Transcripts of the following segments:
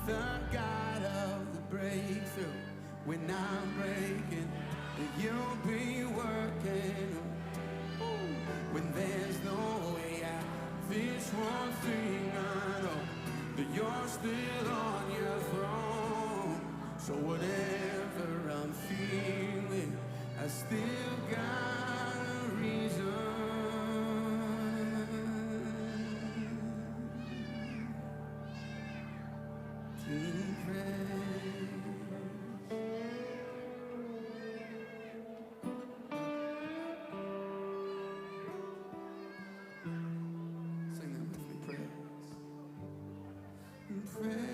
the God of the breakthrough. When I'm breaking, you'll be working. When there's no way out, this one thing I know, that you're still on your throne. So whatever I'm feeling, I still got a reason to pray. Sing that with me, praise. Praise,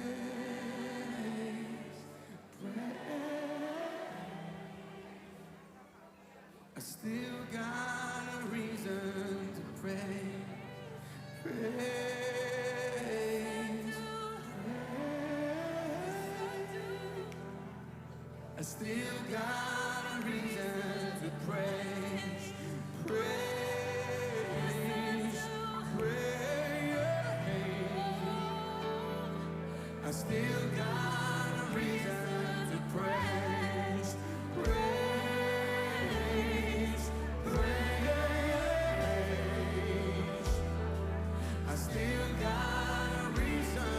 praise. I still got a reason to pray. Praise, I still got a reason to praise. Praise, praise. I still got a reason to praise. Praise, praise. I still got a reason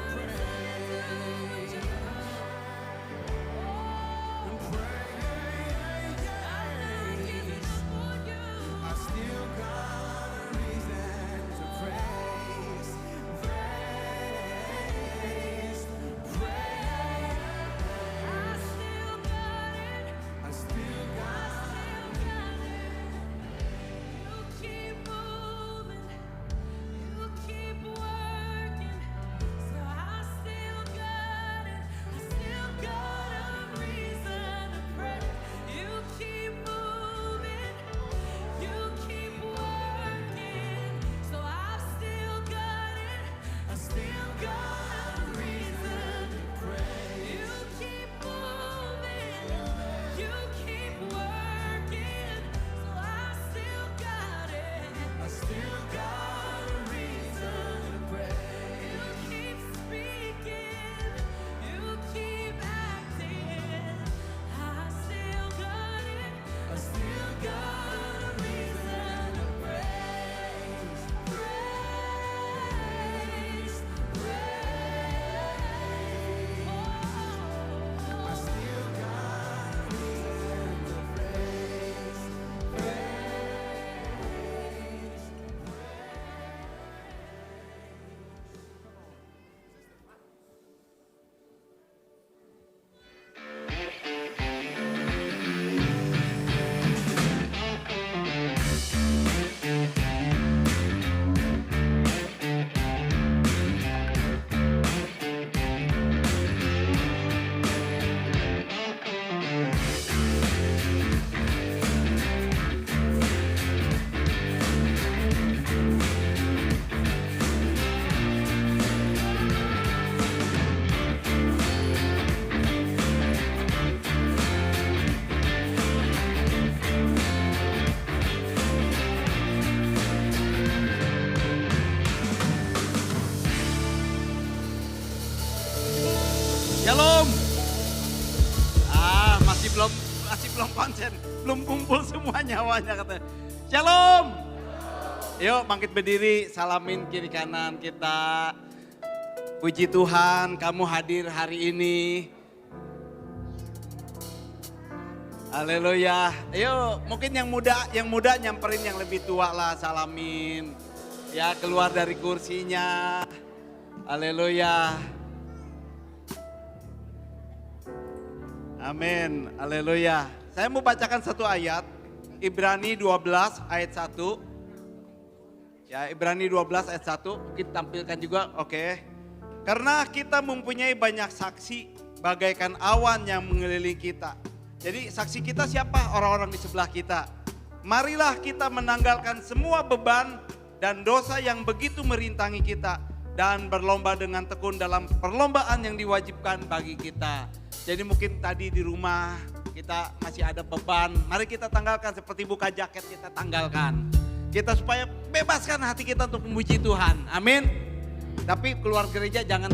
to praise. And praise. I still got a reason to praise. Praise, praise. I still got You keep moving, you keep working, so I still got it. I still got a reason to pray. You keep moving, you keep working, so I still got it. I still got a reason to pray. You keep moving, you keep working, so I still got it. I still got a reason to pray. You keep speaking, you keep acting, I still got it. I still got a reason to praise. Praise, praise. I still got a reason to praise. Praise. Shalom. Masih belum konsen, belum kumpul semua nyawanya katanya. Shalom. Yuk bangkit berdiri, salamin kiri kanan kita. Puji Tuhan, kamu hadir hari ini. Haleluya. Yuk, mungkin yang muda nyamperin yang lebih tua lah, salamin. Ya, keluar dari kursinya. Haleluya. Amin, haleluya. Saya mau bacakan satu ayat, Ibrani 12 ayat 1. Ya, Ibrani 12 ayat 1, mungkin tampilkan juga, oke. Karena kita mempunyai banyak saksi bagaikan awan yang mengelilingi kita. Jadi saksi kita siapa? Orang-orang di sebelah kita. Marilah kita menanggalkan semua beban dan dosa yang begitu merintangi kita. Dan berlomba dengan tekun dalam perlombaan yang diwajibkan bagi kita. Jadi mungkin tadi di rumah kita masih ada beban, mari kita tanggalkan seperti buka jaket kita tanggalkan. Kita supaya bebaskan hati kita untuk memuji Tuhan, amin. Tapi keluar gereja jangan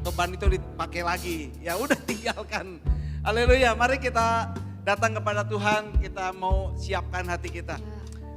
beban itu dipakai lagi. Ya udah tinggalkan. Haleluya, mari kita datang kepada Tuhan, kita mau siapkan hati kita.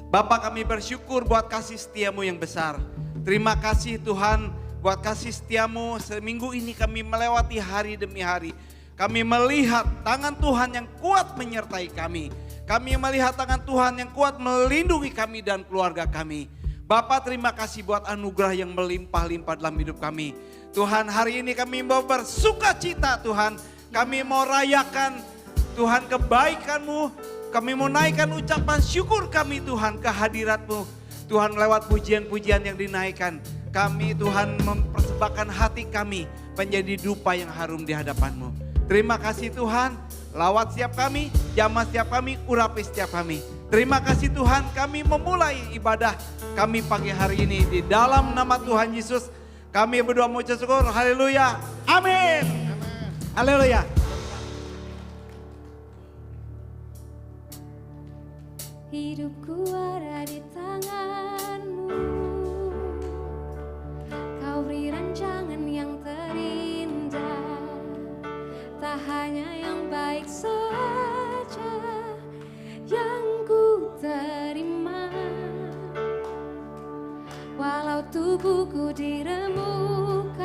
Bapak, kami bersyukur buat kasih setiamu yang besar. Terima kasih Tuhan buat kasih setiamu. Seminggu ini kami melewati hari demi hari. Kami melihat tangan Tuhan yang kuat menyertai kami. Kami melihat tangan Tuhan yang kuat melindungi kami dan keluarga kami. Bapak, terima kasih buat anugerah yang melimpah-limpah dalam hidup kami. Tuhan, hari ini kami mau bersuka cita Tuhan. Kami mau rayakan Tuhan kebaikan-Mu. Kami mau naikkan ucapan syukur kami Tuhan kehadirat-Mu. Tuhan, lewat pujian-pujian yang dinaikkan. Kami Tuhan mempersembahkan hati kami menjadi dupa yang harum di hadapan-Mu. Terima kasih Tuhan, lawat setiap kami, jamah setiap kami, urapi setiap kami. Terima kasih Tuhan, kami memulai ibadah kami pagi hari ini di dalam nama Tuhan Yesus. Kami berdoa mengucap syukur, haleluya, amin. Haleluya. Hidupku ada di tangan-Mu. Kau beri rancangan yang terindah. Tak hanya yang baik saja yang ku terima. Walau tubuhku diremukkan,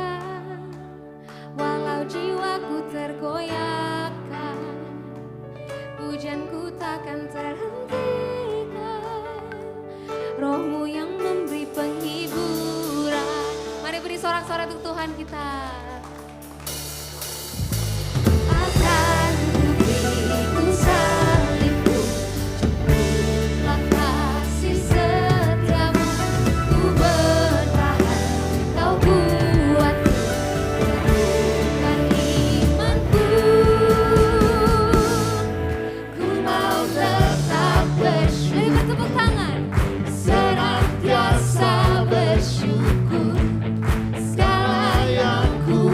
walau jiwaku tergoyahkan, pujianku takkan terhentikan. Roh-Mu yang memberi penghiburan. Mari beri sorak-sorai untuk Tuhan kita. Akan ku salibku, cukuplah kasih setiamu. Ku bertahan, Kau buatku teguhkan imanku. Ku mau tetap bersyukur. Bertepuk tangan. Senantiasa bersyukur. Segala yang ku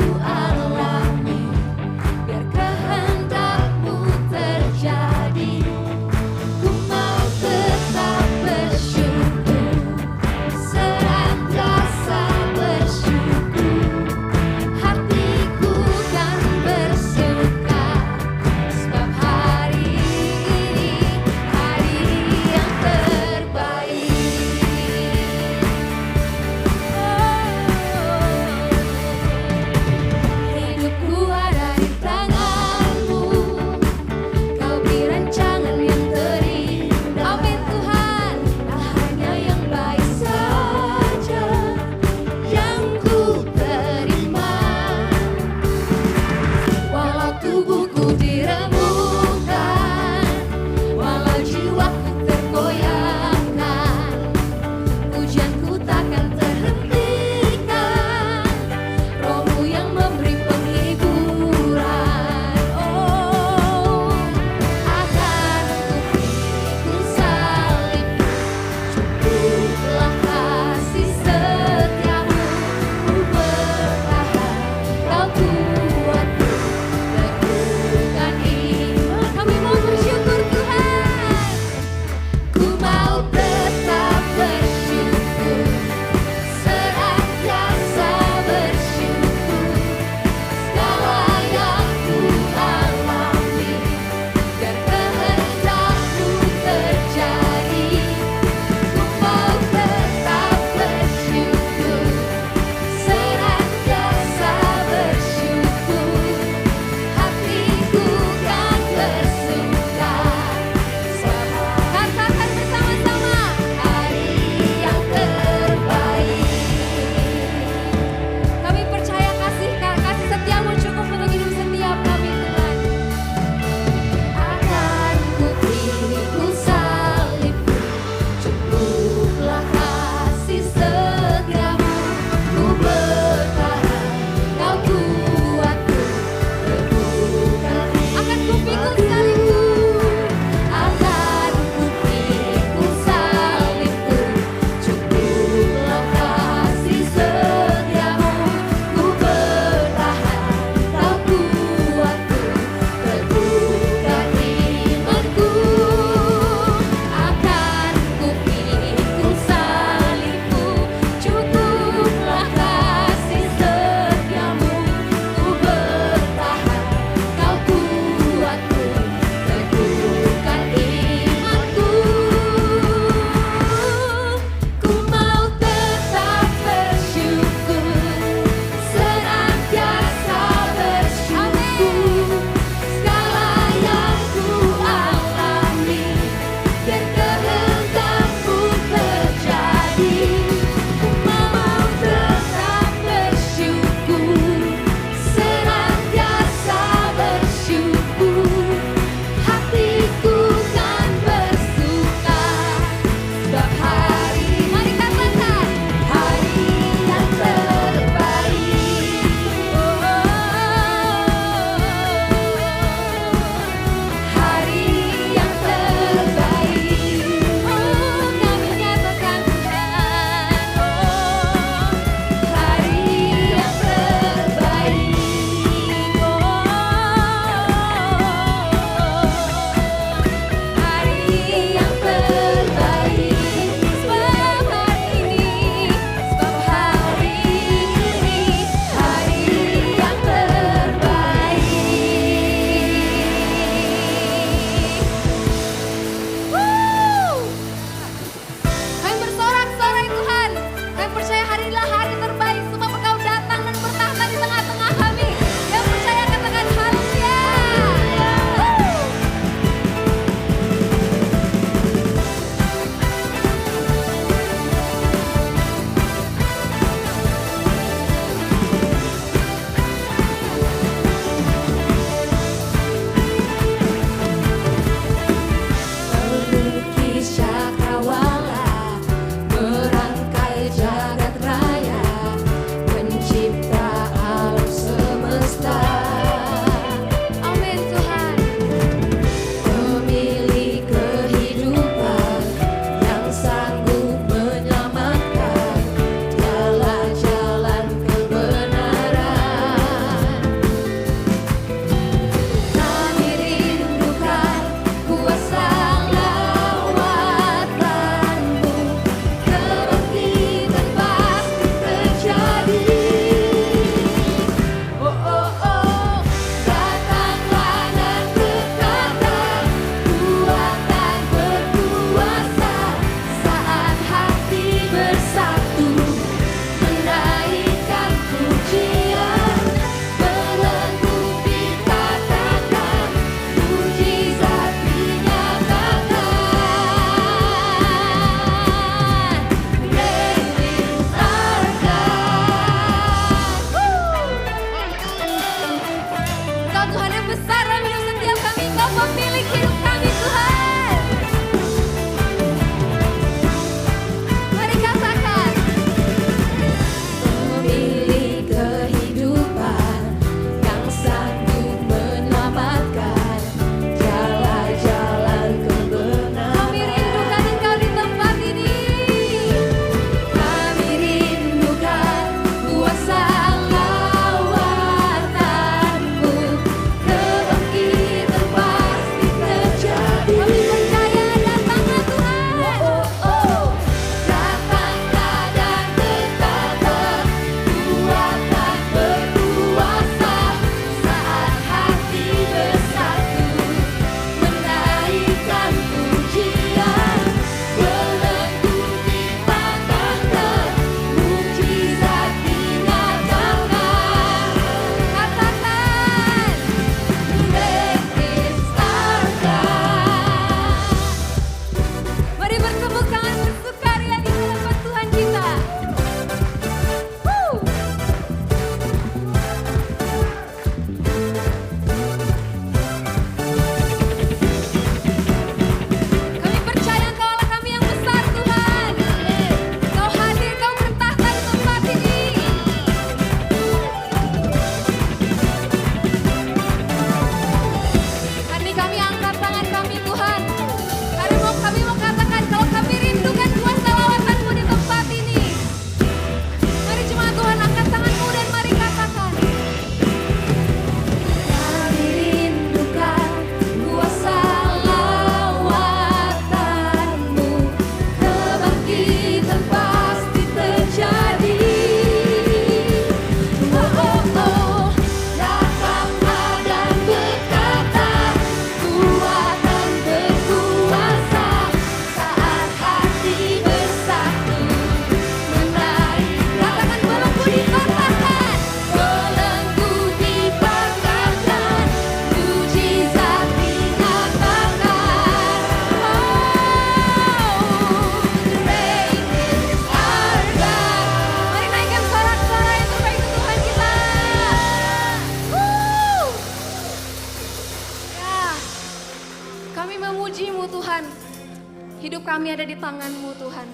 ada di tangan-Mu Tuhan.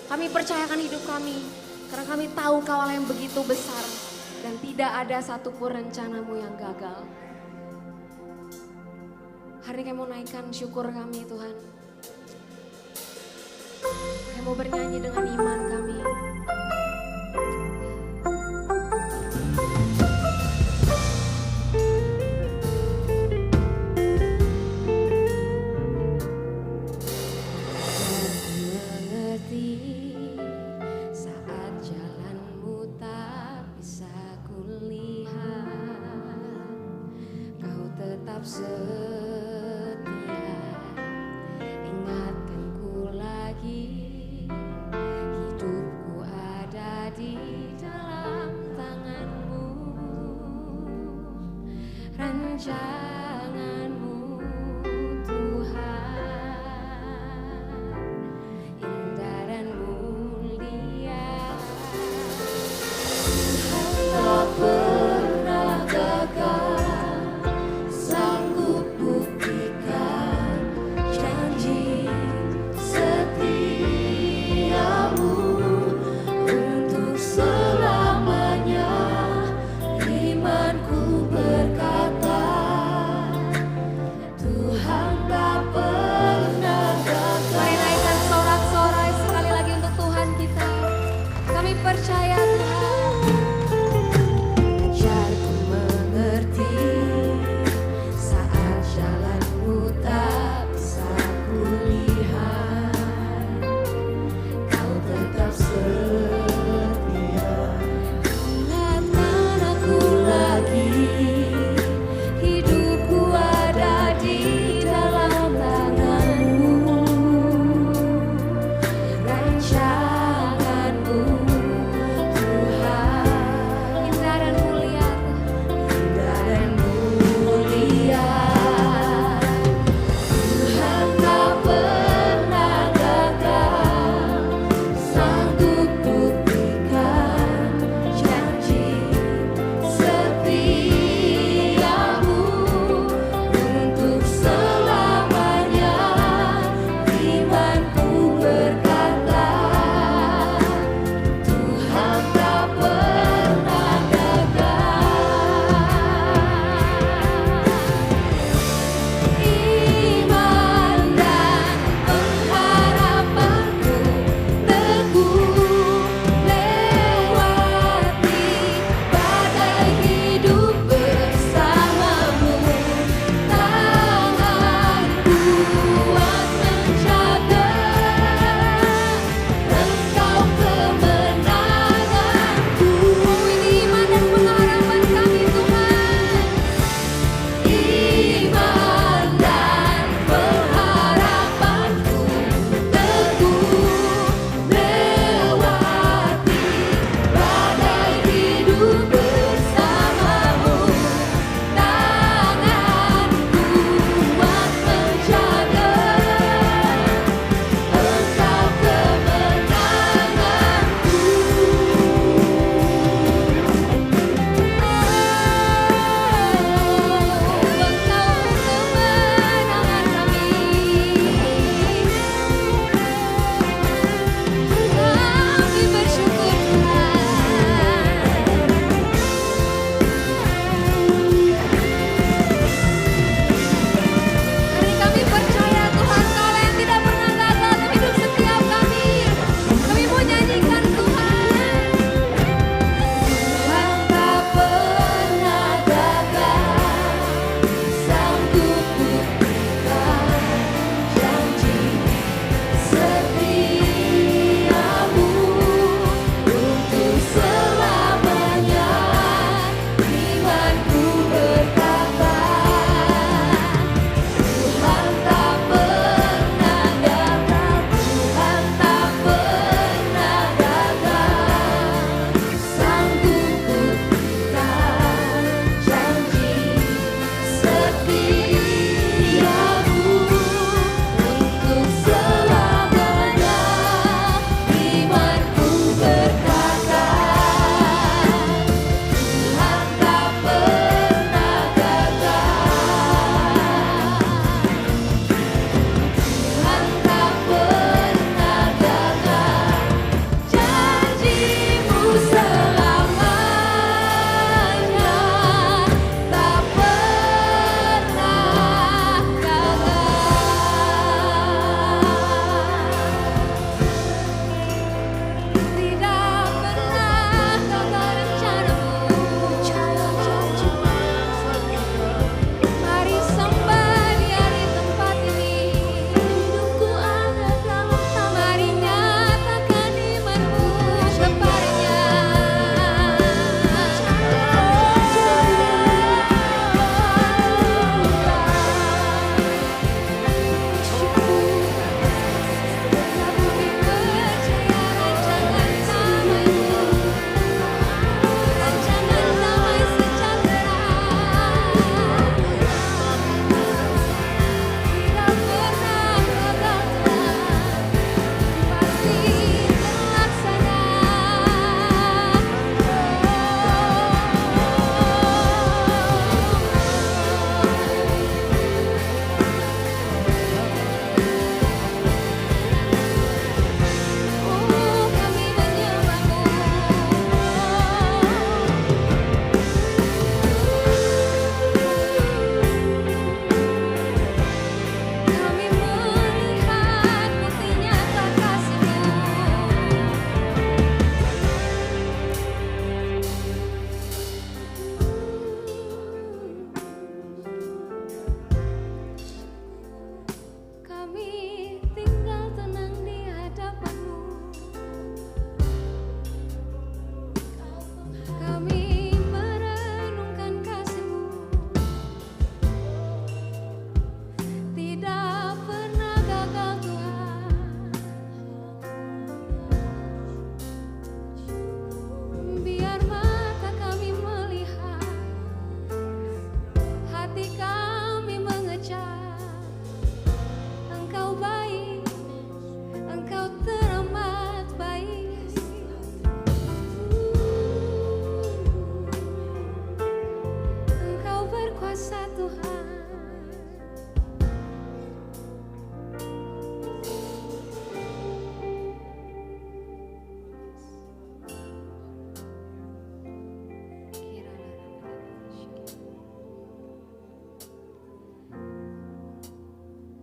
Kami percayakan hidup kami, karena kami tahu Kau Allah yang begitu besar. Dan tidak ada satupun rencana-Mu yang gagal. Hari ini kami mau naikkan syukur kami Tuhan. Kami mau bernyanyi dengan iman kami. Mengerti saat jalanmu tak bisa kulihat, Kau tetap setia, ingatkan ku lagi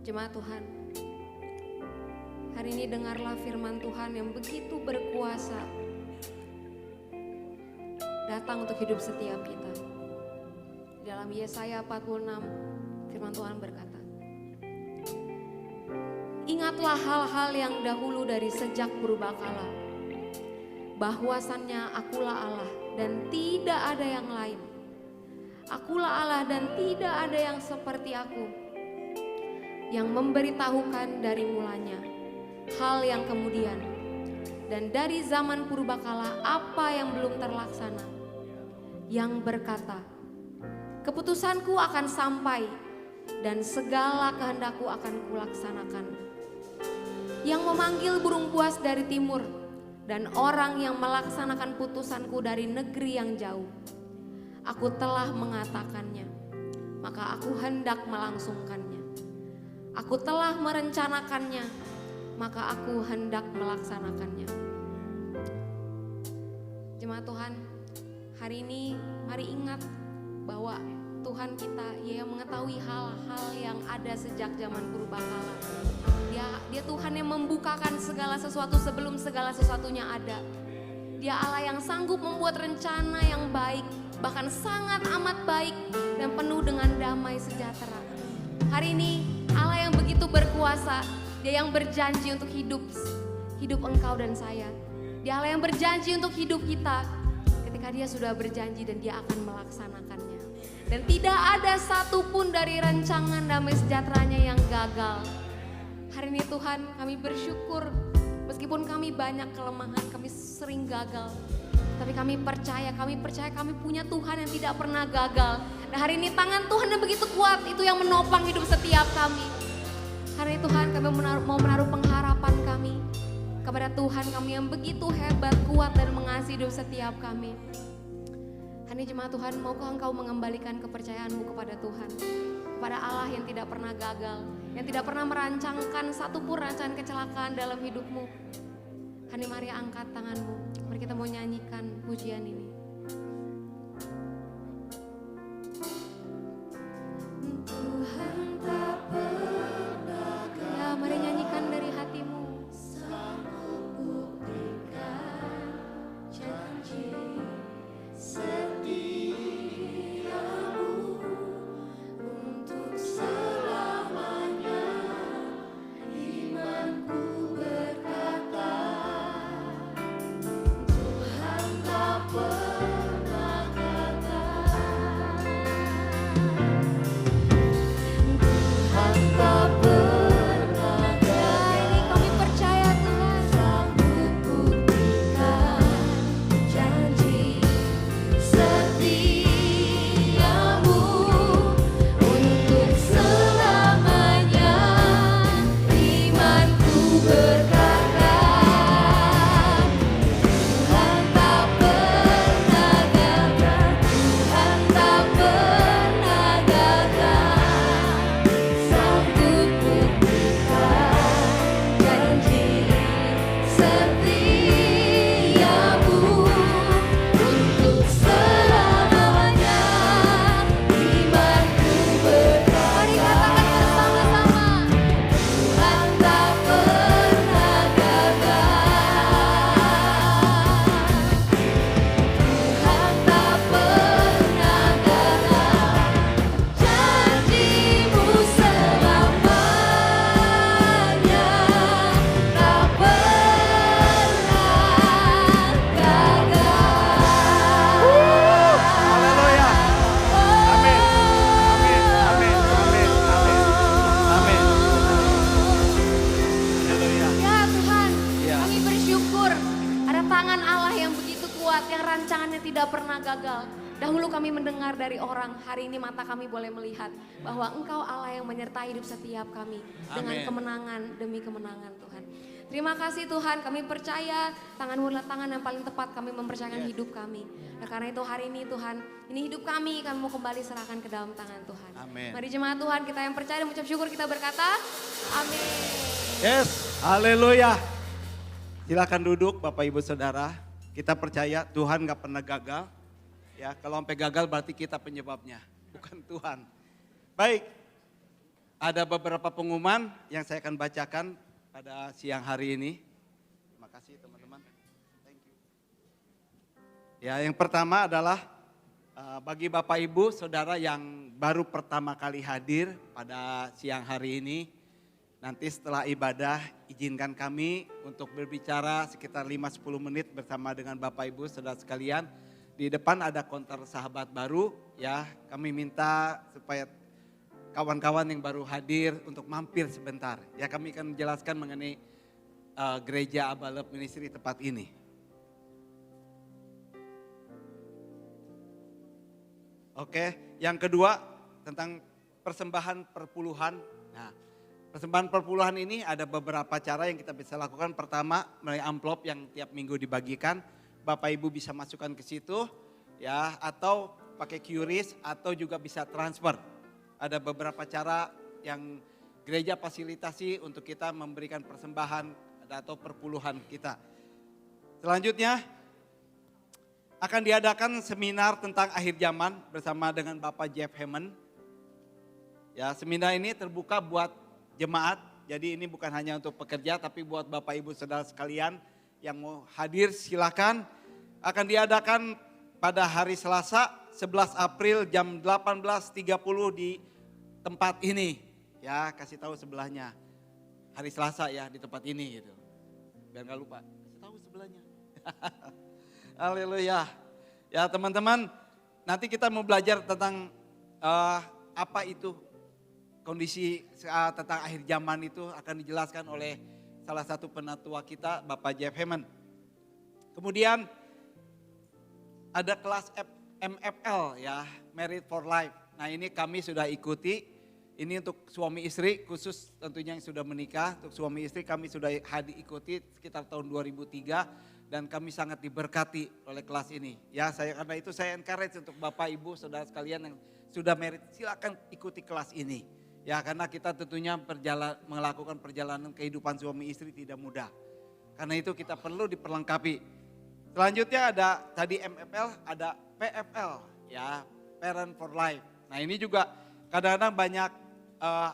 Jemaat Tuhan, hari ini dengarlah firman Tuhan yang begitu berkuasa datang untuk hidup setiap kita. Dalam Yesaya 46, firman Tuhan berkata, ingatlah hal-hal yang dahulu dari sejak purbakala, bahwasannya akulah Allah dan tidak ada yang lain. Akulah Allah dan tidak ada yang seperti aku, yang memberitahukan dari mulanya hal yang kemudian, dan dari zaman purbakala apa yang belum terlaksana, yang berkata, keputusanku akan sampai dan segala kehendakku akan kulaksanakan. Yang memanggil burung buas dari timur dan orang yang melaksanakan putusanku dari negeri yang jauh. Aku telah mengatakannya, maka aku hendak melangsungkannya. Aku telah merencanakannya, maka aku hendak melaksanakannya. Jemaat Tuhan, hari ini mari ingat bahwa Tuhan kita, Ia yang mengetahui hal-hal yang ada sejak zaman purbakala. Dia Tuhan yang membukakan segala sesuatu sebelum segala sesuatunya ada. Dia Allah yang sanggup membuat rencana yang baik, bahkan sangat amat baik dan penuh dengan damai sejahtera. Hari ini Allah yang begitu berkuasa, Dia yang berjanji untuk hidup engkau dan saya. Dia Allah yang berjanji untuk hidup kita ketika Dia sudah berjanji dan Dia akan melaksanakannya. Dan tidak ada satupun dari rancangan damai sejahteranya yang gagal. Hari ini Tuhan, kami bersyukur meskipun kami banyak kelemahan, kami sering gagal. Tapi kami percaya kami punya Tuhan yang tidak pernah gagal. Nah hari ini tangan Tuhan yang begitu kuat, itu yang menopang hidup setiap kami. Hari ini Tuhan, kami mau menaruh pengharapan kami kepada Tuhan kami yang begitu hebat, kuat dan mengasihi hidup setiap kami. Hari ini jemaat Tuhan, maukah engkau mengembalikan kepercayaanmu kepada Tuhan, kepada Allah yang tidak pernah gagal, yang tidak pernah merancangkan satupun rancangan kecelakaan dalam hidupmu. Hari ini mari angkat tanganmu, mari kita mau nyanyikan pujian ini. Tuhan tak pernah gagal. Ya, mari nyanyikan dari hatimu. Sanggup buktikan janji setiamu untuk selamanya. Imanku berkata, Tuhan tak pernah gagal. Tuhan tak pernah gagal. Ini kami percaya Tuhan sanggup buktikan janji setiamu untuk selamanya. Imanku berkata, Tuhan tak pernah gagal. Tuhan tak pernah gagal. Sanggup buktikan janji setiamu untuk selamanya. Imanku berkata, mari katakan bersama-sama, Tuhan tak pernah gagal. Tuhan tak pernah gagal. Janjimu selamanya tak pernah gagal. Haleluya. Amin. Amin. Amin. Amin. Amin. Amin. Haleluya. Ya Tuhan, Ya. kami bersyukur ada tangan Allah yang begitu kuat, yang rancangannya tidak pernah gagal. Dahulu kami mendengar dari orang, hari ini mata kami boleh melihat bahwa Engkau Allah yang menyertai hidup setiap kami dengan Amin. kemenangan demi kemenangan Tuhan. Terima kasih Tuhan, kami percaya tangan-Mu adalah tangan yang paling tepat kami mempercayakan hidup kami. Nah karena itu hari ini Tuhan, ini hidup kami mau kembali serahkan ke dalam tangan Tuhan. Amin. Mari jemaat Tuhan, kita yang percaya dan mengucap syukur kita berkata, amin. Yes, haleluya. Silakan duduk Bapak Ibu Saudara. Kita percaya Tuhan gak pernah gagal. Ya, kalau sampai gagal berarti kita penyebabnya, bukan Tuhan. Baik, ada beberapa pengumuman yang saya akan bacakan pada siang hari ini. Terima kasih teman-teman. Thank you. Ya, yang pertama adalah bagi Bapak Ibu Saudara yang baru pertama kali hadir pada siang hari ini, nanti setelah ibadah izinkan kami untuk berbicara sekitar 5-10 menit bersama dengan Bapak Ibu Saudara sekalian. Di depan ada konter sahabat baru, ya kami minta supaya kawan-kawan yang baru hadir untuk mampir sebentar. Ya kami akan menjelaskan mengenai gereja Abba Love Ministry tempat ini. Oke, yang kedua tentang persembahan perpuluhan. Nah, persembahan perpuluhan ini ada beberapa cara yang kita bisa lakukan. Pertama, melalui amplop yang tiap minggu dibagikan. Bapak Ibu bisa masukkan ke situ, ya, atau pakai QRIS atau juga bisa transfer. Ada beberapa cara yang gereja fasilitasi untuk kita memberikan persembahan atau perpuluhan kita. Selanjutnya akan diadakan seminar tentang akhir zaman bersama dengan Bapak Jeff Hammond. Ya, seminar ini terbuka buat jemaat, jadi ini bukan hanya untuk pekerja tapi buat Bapak Ibu Saudara sekalian yang mau hadir silakan. Akan diadakan pada hari Selasa 11 April jam 18.30 di tempat ini. Ya, kasih tahu sebelahnya. Hari Selasa ya di tempat ini gitu. Biar gak lupa, kasih tahu sebelahnya. Haleluya. Ya teman-teman, nanti kita mau belajar tentang apa itu kondisi tentang akhir zaman itu akan dijelaskan oleh salah satu penatua kita, Bapak Jeff Hammond. Kemudian ada kelas MFL ya, Married for Life. Nah ini kami sudah ikuti, ini untuk suami istri khusus tentunya yang sudah menikah. Untuk suami istri kami sudah ikuti sekitar tahun 2003. Dan kami sangat diberkati oleh kelas ini. Ya, karena itu saya encourage untuk Bapak Ibu Saudara sekalian yang sudah married, silakan ikuti kelas ini. Ya, karena kita tentunya melakukan perjalanan kehidupan suami istri tidak mudah. Karena itu kita perlu diperlengkapi. Selanjutnya ada tadi MFL, ada PFL, ya, Parent for Life. Nah, ini juga kadang-kadang banyak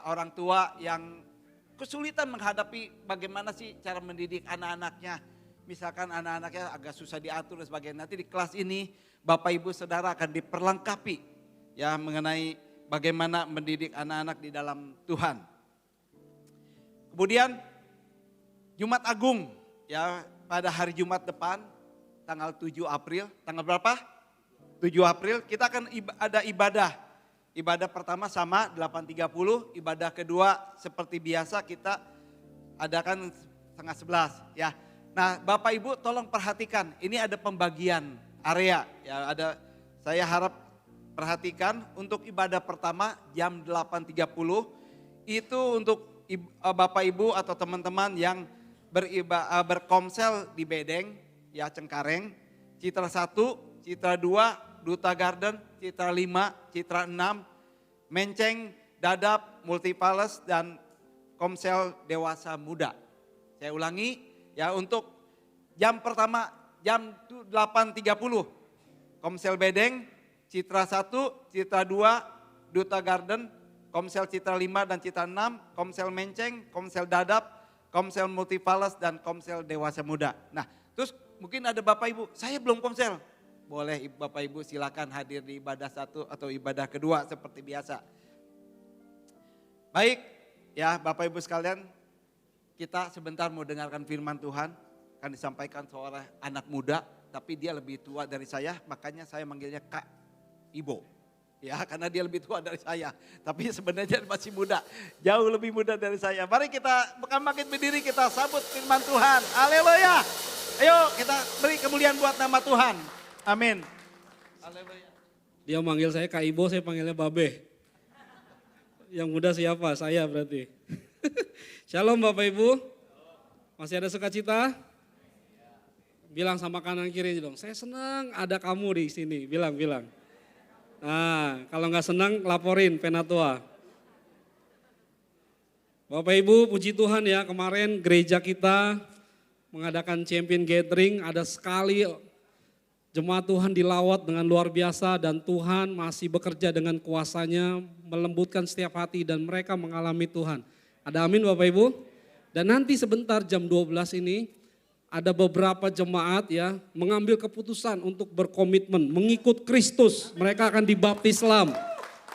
orang tua yang kesulitan menghadapi bagaimana sih cara mendidik anak-anaknya. Misalkan anak-anaknya agak susah diatur dan sebagainya. Nanti di kelas ini Bapak Ibu Saudara akan diperlengkapi ya mengenai bagaimana mendidik anak-anak di dalam Tuhan. Kemudian Jumat Agung ya pada hari Jumat depan tanggal 7 April. Tanggal berapa? 7 April kita akan ada ibadah. Ibadah pertama sama 8.30, ibadah kedua seperti biasa kita adakan setengah 11 ya. Nah Bapak Ibu tolong perhatikan, ini ada pembagian area. Ya, saya harap perhatikan untuk ibadah pertama jam 8.30 itu untuk Bapak Ibu atau teman-teman yang berkomsel di Bedeng, ya Cengkareng, Citra 1, Citra 2, Duta Garden, Citra 5, Citra 6, Menceng, Dadap, Multipales dan Komsel Dewasa Muda. Saya ulangi. Ya untuk jam pertama jam 8.30 Komsel Bedeng, Citra 1, Citra 2, Duta Garden, Komsel Citra 5 dan Citra 6, Komsel Menceng, Komsel Dadap, Komsel Multipales dan Komsel Dewasa Muda. Nah terus mungkin ada Bapak Ibu, saya belum komsel. Boleh Bapak Ibu silakan hadir di ibadah 1 atau ibadah kedua seperti biasa. Baik ya Bapak Ibu sekalian. Kita sebentar mau dengarkan firman Tuhan, akan disampaikan seorang anak muda, tapi dia lebih tua dari saya, makanya saya manggilnya Kak Ibo. Ya, karena dia lebih tua dari saya, tapi sebenarnya masih muda, jauh lebih muda dari saya. Mari kita bangkit berdiri, kita sambut firman Tuhan. Haleluya. Ayo kita beri kemuliaan buat nama Tuhan. Amin. Haleluya. Dia manggil saya Kak Ibo, saya panggilnya Babe. Yang muda siapa? Saya berarti. Shalom Bapak Ibu, masih ada sukacita? Bilang sama kanan kiri dong, saya senang ada kamu di sini, bilang. Nah kalau nggak senang laporin penatua. Bapak Ibu puji Tuhan ya, kemarin gereja kita mengadakan champion gathering, ada sekali Jemaat Tuhan dilawat dengan luar biasa dan Tuhan masih bekerja dengan kuasanya melembutkan setiap hati dan mereka mengalami Tuhan. Ada amin Bapak Ibu? Dan nanti sebentar jam 12 ini ada beberapa jemaat ya mengambil keputusan untuk berkomitmen mengikut Kristus. Mereka akan dibaptis Islam.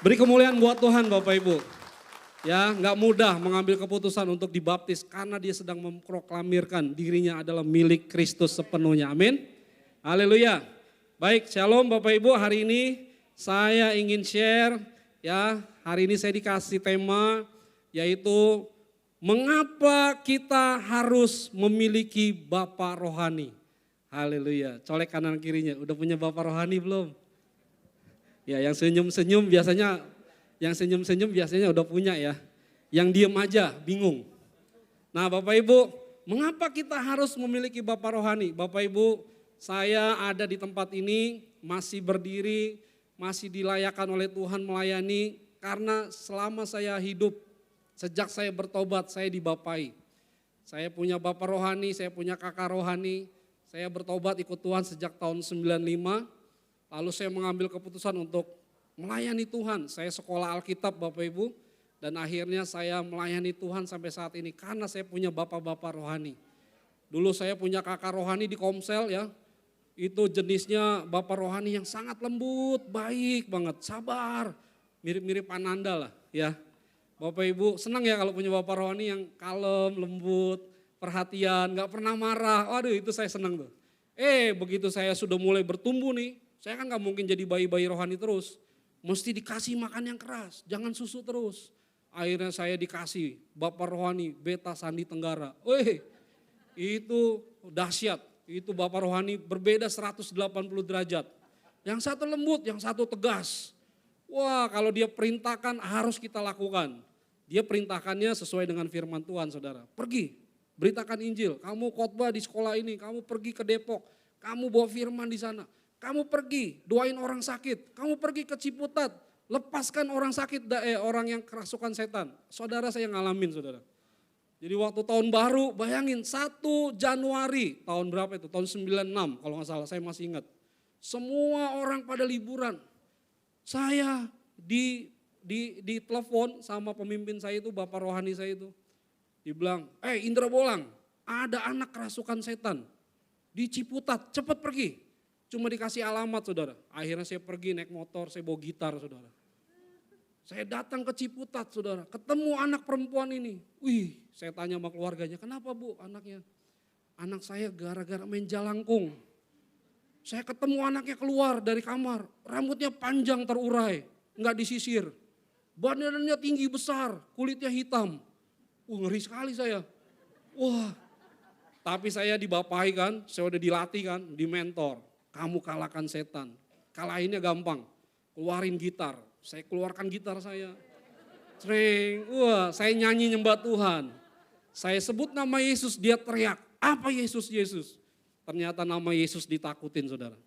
Beri kemuliaan buat Tuhan Bapak Ibu. Ya, nggak mudah mengambil keputusan untuk dibaptis karena dia sedang memproklamirkan dirinya adalah milik Kristus sepenuhnya. Amin. Haleluya. Baik, shalom Bapak Ibu. Hari ini saya ingin share ya. Hari ini saya dikasih tema yaitu mengapa kita harus memiliki Bapa rohani. Haleluya. Colek kanan kirinya. Udah punya Bapa rohani belum? Ya, yang senyum-senyum biasanya udah punya ya. Yang diem aja, bingung. Nah Bapak Ibu, mengapa kita harus memiliki Bapa rohani? Bapak Ibu, saya ada di tempat ini, masih berdiri, masih dilayakan oleh Tuhan melayani. Karena selama saya hidup, sejak saya bertobat, saya dibapai. Saya punya Bapa rohani, saya punya kakak rohani. Saya bertobat ikut Tuhan sejak tahun 95. Lalu saya mengambil keputusan untuk melayani Tuhan. Saya sekolah Alkitab Bapak Ibu. Dan akhirnya saya melayani Tuhan sampai saat ini karena saya punya Bapak-Bapak rohani. Dulu saya punya kakak rohani di Komsel ya. Itu jenisnya Bapak rohani yang sangat lembut, baik banget, sabar. Mirip-mirip Ananda lah ya. Bapak Ibu senang ya kalau punya Bapak rohani yang kalem, lembut, perhatian, gak pernah marah. Waduh itu saya senang tuh. Begitu saya sudah mulai bertumbuh nih, saya kan gak mungkin jadi bayi-bayi rohani terus. Mesti dikasih makan yang keras, jangan susu terus. Akhirnya saya dikasih Bapak rohani Beta Sandi Tenggara. Itu dahsyat. Itu Bapak rohani berbeda 180 derajat. Yang satu lembut, yang satu tegas. Wah kalau dia perintahkan harus kita lakukan. Dia perintahkannya sesuai dengan firman Tuhan saudara. Pergi, beritakan Injil. Kamu khotbah di sekolah ini, kamu pergi ke Depok. Kamu bawa firman di sana. Kamu pergi, doain orang sakit. Kamu pergi ke Ciputat, lepaskan orang sakit, orang yang kerasukan setan. Saudara saya ngalamin saudara. Jadi waktu tahun baru, bayangin 1 Januari, tahun berapa itu? Tahun 96 kalau nggak salah, saya masih ingat. Semua orang pada liburan. Saya di telepon sama pemimpin saya itu, Bapak rohani saya itu. Dibilang, Indra Bolang, ada anak kerasukan setan di Ciputat, cepat pergi. Cuma dikasih alamat saudara. Akhirnya saya pergi naik motor, saya bawa gitar saudara. Saya datang ke Ciputat saudara, ketemu anak perempuan ini. Saya tanya sama keluarganya, kenapa bu anaknya? Anak saya gara-gara main jalangkung. Saya ketemu anaknya keluar dari kamar, rambutnya panjang terurai, enggak disisir. Badannya tinggi besar, kulitnya hitam. Ngeri sekali saya. Tapi saya dibapai kan, saya udah dilatih kan, di mentor. Kamu kalahkan setan, kalahinnya gampang, keluarin gitar. Saya keluarkan gitar saya, saya nyanyi nyembah Tuhan. Saya sebut nama Yesus, dia teriak, apa Yesus, Yesus? Ternyata nama Yesus ditakutin saudara.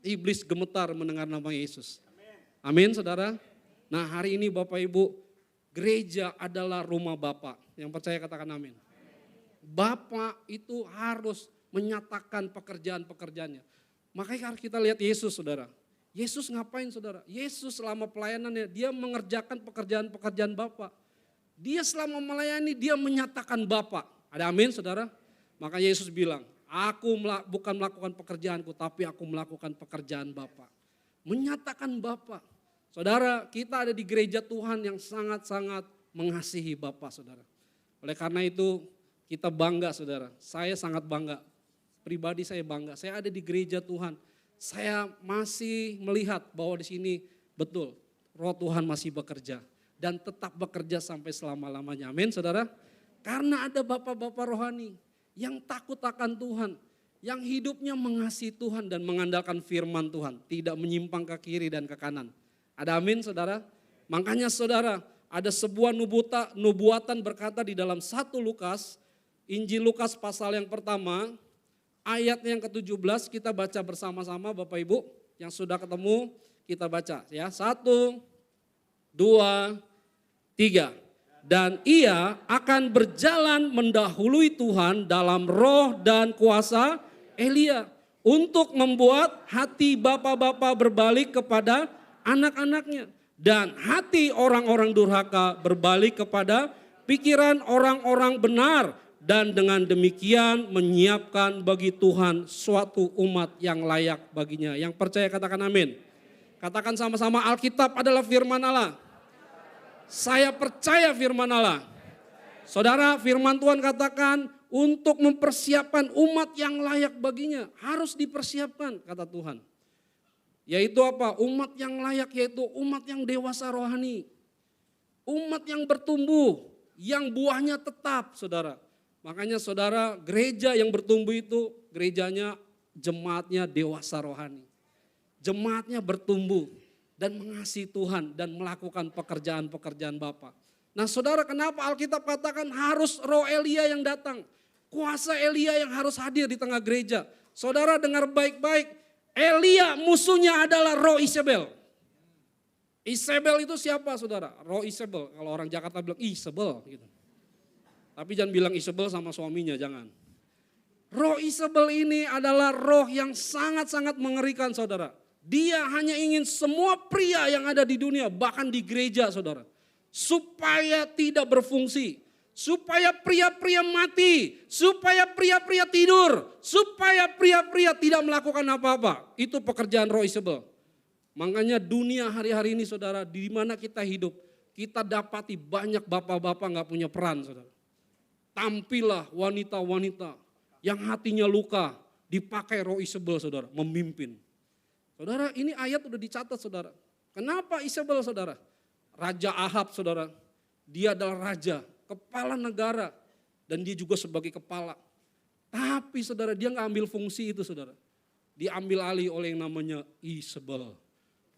Iblis gemetar mendengar nama Yesus. Amin saudara. Nah hari ini Bapak Ibu, gereja adalah rumah Bapak. Yang percaya katakan amin. Bapak itu harus menyatakan pekerjaan-pekerjaannya. Makanya kita lihat Yesus saudara. Yesus ngapain saudara? Yesus selama pelayanannya dia mengerjakan pekerjaan-pekerjaan Bapa. Dia selama melayani dia menyatakan Bapa. Ada amin saudara? Maka Yesus bilang, aku bukan melakukan pekerjaanku tapi aku melakukan pekerjaan Bapa. Menyatakan Bapa. Saudara kita ada di gereja Tuhan yang sangat-sangat mengasihi Bapa saudara. Oleh karena itu kita bangga saudara. Saya sangat bangga. Pribadi saya bangga. Saya ada di gereja Tuhan. Saya masih melihat bahwa di sini betul Roh Tuhan masih bekerja dan tetap bekerja sampai selama-lamanya. Amin saudara. Karena ada bapak-bapak rohani yang takut akan Tuhan, yang hidupnya mengasihi Tuhan dan mengandalkan firman Tuhan, tidak menyimpang ke kiri dan ke kanan. Ada amin saudara. Makanya saudara ada sebuah nubuatan berkata di dalam 1 Lukas, Injil Lukas pasal yang pertama, ayat yang ke-17 kita baca bersama-sama Bapak Ibu. Yang sudah ketemu kita baca ya. 1, 2, 3. Dan ia akan berjalan mendahului Tuhan dalam roh dan kuasa Elia untuk membuat hati bapak-bapak berbalik kepada anak-anaknya. Dan hati orang-orang durhaka berbalik kepada pikiran orang-orang benar. Dan dengan demikian menyiapkan bagi Tuhan suatu umat yang layak baginya. Yang percaya katakan amin. Katakan sama-sama, Alkitab adalah firman Allah. Saya percaya firman Allah. Saudara, firman Tuhan katakan untuk mempersiapkan umat yang layak baginya. Harus dipersiapkan, kata Tuhan. Yaitu apa? Umat yang layak, yaitu umat yang dewasa rohani. Umat yang bertumbuh, yang buahnya tetap, saudara. Makanya saudara, gereja yang bertumbuh itu, gerejanya, jemaatnya dewasa rohani. Jemaatnya bertumbuh dan mengasihi Tuhan dan melakukan pekerjaan-pekerjaan Bapa. Nah saudara, kenapa Alkitab katakan harus roh Elia yang datang? Kuasa Elia yang harus hadir di tengah gereja. Saudara dengar baik-baik, Elia musuhnya adalah roh Isabel. Isabel itu siapa saudara? Roh Isabel, kalau orang Jakarta bilang Isabel gitu. Tapi jangan bilang Isabel sama suaminya, jangan. Roh Isabel ini adalah roh yang sangat-sangat mengerikan saudara. Dia hanya ingin semua pria yang ada di dunia, bahkan di gereja saudara. Supaya tidak berfungsi, supaya pria-pria mati, supaya pria-pria tidur, supaya pria-pria tidak melakukan apa-apa. Itu pekerjaan roh Isabel. Makanya dunia hari-hari ini saudara, di mana kita hidup, kita dapati banyak bapak-bapak gak punya peran saudara. Tampillah wanita-wanita yang hatinya luka, dipakai roh Isabel saudara, memimpin. Saudara, ini ayat udah dicatat saudara. Kenapa Isabel saudara? Raja Ahab saudara, dia adalah raja, kepala negara. Dan dia juga sebagai kepala. Tapi saudara, dia gak ambil fungsi itu saudara. Diambil alih oleh yang namanya Isabel.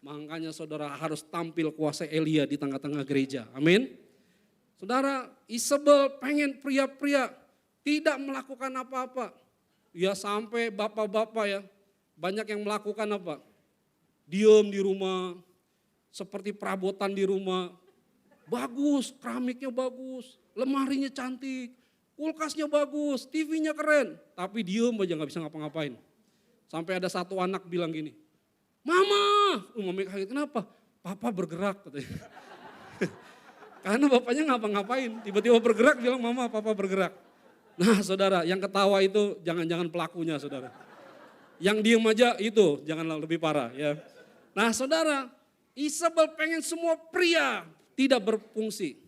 Makanya saudara harus tampil kuasa Elia di tengah-tengah gereja. Amin. Saudara, Isabel pengen pria-pria tidak melakukan apa-apa. Ya sampai bapak-bapak ya, banyak yang melakukan apa? Diam di rumah, seperti perabotan di rumah. Bagus, keramiknya bagus, lemarinya cantik, kulkasnya bagus, TV-nya keren. Tapi diem aja gak bisa ngapa-ngapain. Sampai ada satu anak bilang gini, Mama, Mama kaget, kenapa? Papa bergerak katanya. Karena bapaknya ngapa-ngapain, tiba-tiba bergerak bilang Mama, Papa bergerak. Nah saudara, yang ketawa itu jangan-jangan pelakunya saudara. Yang diem aja itu janganlah, lebih parah ya. Nah saudara, Isabel pengen semua pria tidak berfungsi.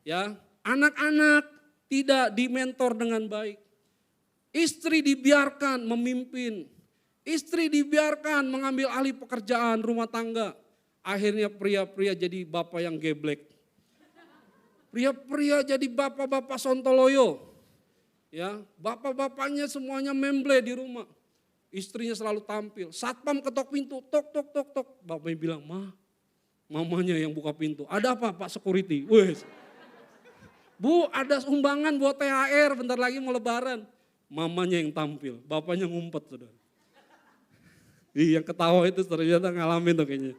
Ya, anak-anak tidak dimentor dengan baik. Istri dibiarkan memimpin. Istri dibiarkan mengambil alih pekerjaan rumah tangga. Akhirnya pria-pria jadi bapak yang geblek. Pria-pria jadi bapak-bapak sontoloyo. Ya, bapak-bapaknya semuanya memble di rumah. Istrinya selalu tampil. Satpam ketok pintu, tok tok tok tok. Bapaknya bilang, mamanya yang buka pintu. Ada apa Pak Security? Wes. Bu, ada sumbangan buat THR, bentar lagi mau lebaran. Mamanya yang tampil, bapaknya ngumpet saudara. Yang ketawa itu ternyata ngalamin tuh kayaknya.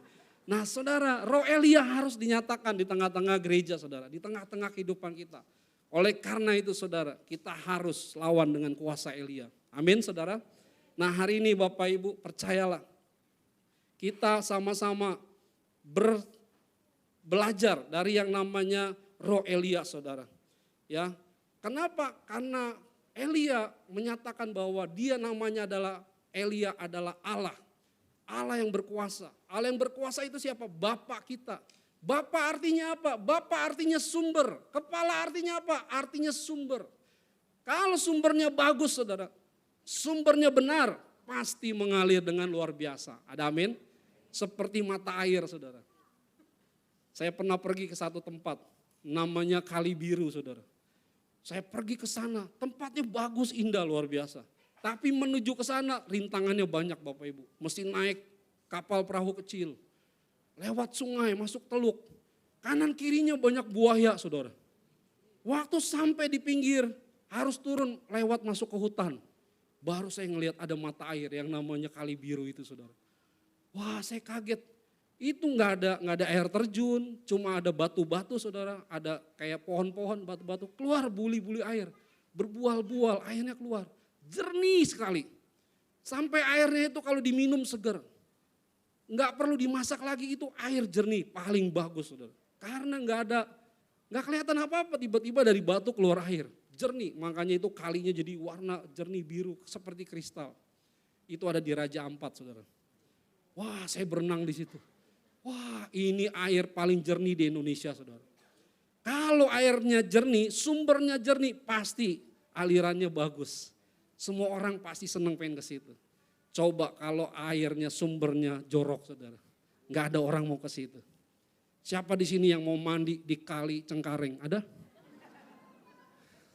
Nah saudara, roh Elia harus dinyatakan di tengah-tengah gereja saudara, di tengah-tengah kehidupan kita. Oleh karena itu saudara, kita harus lawan dengan kuasa Elia. Amin saudara. Nah hari ini Bapak Ibu percayalah, kita sama-sama belajar dari yang namanya roh Elia saudara. Ya, kenapa? Karena Elia menyatakan bahwa dia namanya adalah Elia adalah Allah. Allah yang berkuasa. Allah yang berkuasa itu siapa? Bapak kita. Bapak artinya apa? Bapak artinya sumber. Kepala artinya apa? Artinya sumber. Kalau sumbernya bagus saudara, sumbernya benar, pasti mengalir dengan luar biasa. Ada amin? Seperti mata air saudara. Saya pernah pergi ke satu tempat, namanya Kali Biru saudara. Saya pergi ke sana, tempatnya bagus, indah, luar biasa. Tapi menuju ke sana rintangannya banyak Bapak Ibu. Mesti naik kapal perahu kecil, lewat sungai, masuk teluk. Kanan kirinya banyak buaya saudara. Waktu sampai di pinggir harus turun lewat masuk ke hutan. Baru saya ngelihat ada mata air yang namanya Kali Biru itu saudara. Wah saya kaget. Itu nggak ada air terjun, cuma ada batu-batu saudara, ada kayak pohon-pohon, batu-batu, keluar buli-buli air, berbual-bual, airnya keluar, jernih sekali. Sampai airnya itu kalau diminum seger. Nggak perlu dimasak lagi, itu air jernih paling bagus saudara. Karena nggak kelihatan apa-apa, tiba-tiba dari batu keluar air jernih. Makanya itu kalinya jadi warna jernih biru seperti kristal. Itu ada di Raja Ampat saudara. Wah, saya berenang di situ. Wah, ini air paling jernih di Indonesia saudara. Kalau airnya jernih, sumbernya jernih, pasti alirannya bagus. Semua orang pasti senang pengen ke situ. Coba kalau airnya sumbernya jorok saudara. Nggak ada orang mau ke situ. Siapa di sini yang mau mandi di kali Cengkareng? Ada?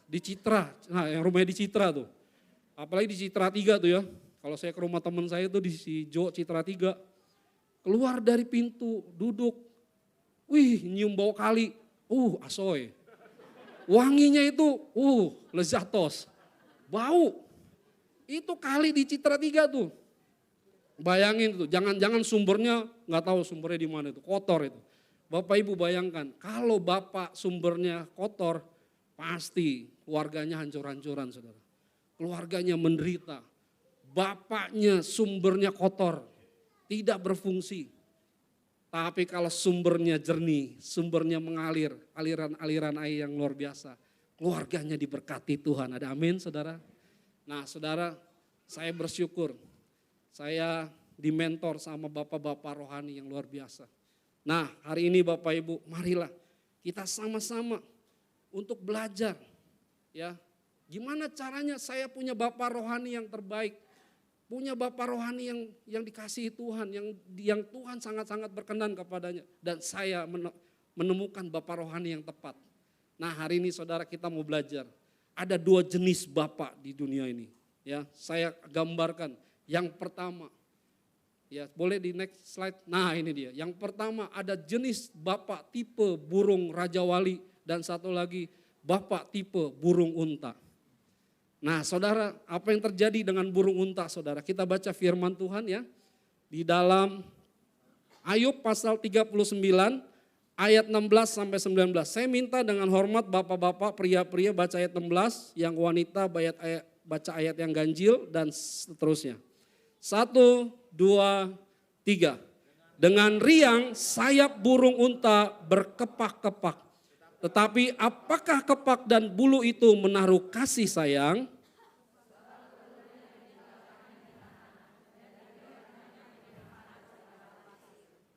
Di Citra, nah yang rumahnya di Citra tuh. Apalagi di Citra 3 tuh ya. Kalau saya ke rumah teman saya tuh di Jo Citra 3. Keluar dari pintu, duduk. Wih, nyium bau kali. Asoy. Wanginya itu, lezatos. Bau. Itu kali di Citra 3 tuh. Bayangin tuh, jangan sumbernya nggak tahu sumbernya di mana itu, kotor itu. Bapak Ibu bayangkan, kalau bapak sumbernya kotor, pasti keluarganya hancur-hancuran saudara. Keluarganya menderita. Bapaknya sumbernya kotor, tidak berfungsi. Tapi kalau sumbernya jernih, sumbernya mengalir, aliran-aliran air yang luar biasa. Keluarganya diberkati Tuhan, ada amin saudara. Nah saudara, saya bersyukur, saya dimentor sama bapak-bapak rohani yang luar biasa. Nah hari ini Bapak Ibu, marilah kita sama-sama untuk belajar. Ya, gimana caranya saya punya bapak rohani yang terbaik, punya bapak rohani yang dikasihi Tuhan, yang Tuhan sangat-sangat berkenan kepadanya. Dan saya menemukan bapak rohani yang tepat. Nah hari ini saudara kita mau belajar. Ada 2 jenis bapak di dunia ini. Ya, saya gambarkan. Yang pertama, ya boleh di next slide. Nah ini dia. Yang pertama ada jenis bapak tipe burung Raja Wali dan satu lagi bapak tipe burung unta. Nah saudara, apa yang terjadi dengan burung unta saudara? Kita baca firman Tuhan ya. Di dalam Ayub pasal 39 ayat 16 sampai 19. Saya minta dengan hormat bapak-bapak, pria-pria baca ayat 16, yang wanita baca ayat yang ganjil dan seterusnya. 1, 2, 3. Dengan riang sayap burung unta berkepak-kepak. Tetapi apakah kepak dan bulu itu menaruh kasih sayang?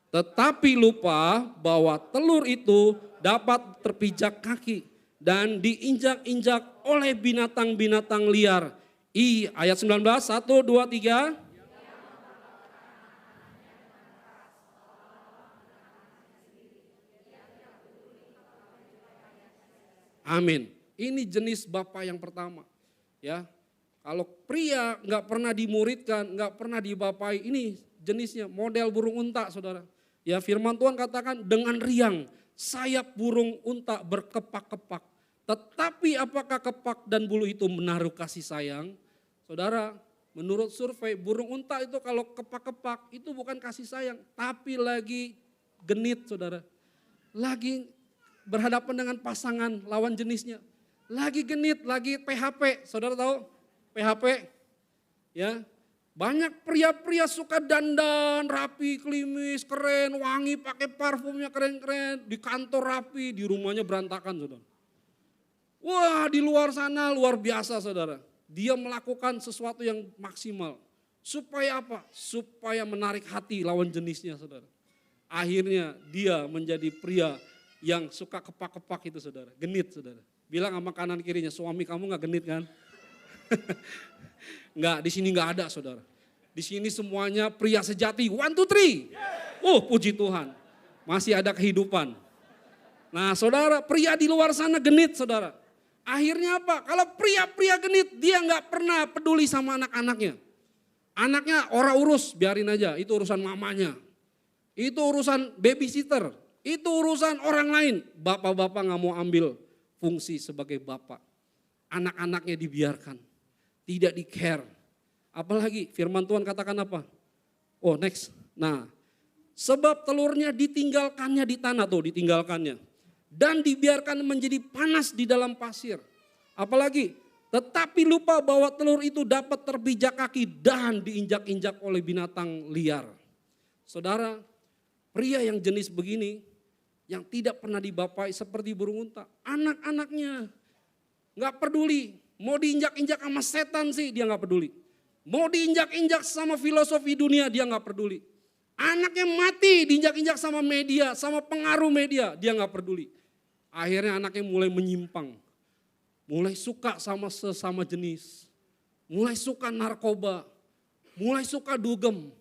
Tetapi lupa bahwa telur itu dapat terpijak kaki dan diinjak-injak oleh binatang-binatang liar. Ayat 19, 1, 2, 3. Amin. Ini jenis bapak yang pertama. Ya, kalau pria nggak pernah dimuridkan, nggak pernah dibapai, ini jenisnya model burung unta saudara. Ya firman Tuhan katakan dengan riang sayap burung unta berkepak-kepak. Tetapi apakah kepak dan bulu itu menaruh kasih sayang? Saudara, menurut survei burung unta itu kalau kepak-kepak itu bukan kasih sayang. Tapi lagi genit saudara. Lagi berhadapan dengan pasangan lawan jenisnya. Lagi genit, lagi PHP. Saudara tahu PHP? Ya. Banyak pria-pria suka dandan, rapi, klimis, keren, wangi, pakai parfumnya keren-keren. Di kantor rapi, di rumahnya berantakan saudara. Wah di luar sana luar biasa saudara. Dia melakukan sesuatu yang maksimal. Supaya apa? Supaya menarik hati lawan jenisnya saudara. Akhirnya dia menjadi pria yang suka kepak-kepak itu saudara. Genit saudara. Bilang sama kanan kirinya, suami kamu gak genit kan? Enggak, di sini enggak ada saudara. Di sini semuanya pria sejati. 1, 2, 3. Puji Tuhan. Masih ada kehidupan. Nah saudara, pria di luar sana genit saudara. Akhirnya apa? Kalau pria-pria genit, dia enggak pernah peduli sama anak-anaknya. Anaknya orang urus, biarin aja. Itu urusan mamanya. Itu urusan babysitter. Itu urusan orang lain. Bapak-bapak gak mau ambil fungsi sebagai bapak. Anak-anaknya dibiarkan. Tidak di-care. Apalagi firman Tuhan katakan apa? Next. Nah, sebab telurnya ditinggalkannya di tanah tuh, ditinggalkannya. Dan dibiarkan menjadi panas di dalam pasir. Apalagi Tetapi lupa bahwa telur itu dapat terpijak kaki dan diinjak-injak oleh binatang liar. Saudara, pria yang jenis begini, yang tidak pernah dibapai seperti burung unta. Anak-anaknya gak peduli, mau diinjak-injak sama setan sih dia gak peduli. Mau diinjak-injak sama filosofi dunia dia gak peduli. Anaknya mati diinjak-injak sama media, sama pengaruh media, dia gak peduli. Akhirnya anaknya mulai menyimpang. Mulai suka sama sesama jenis, mulai suka narkoba, mulai suka dugem,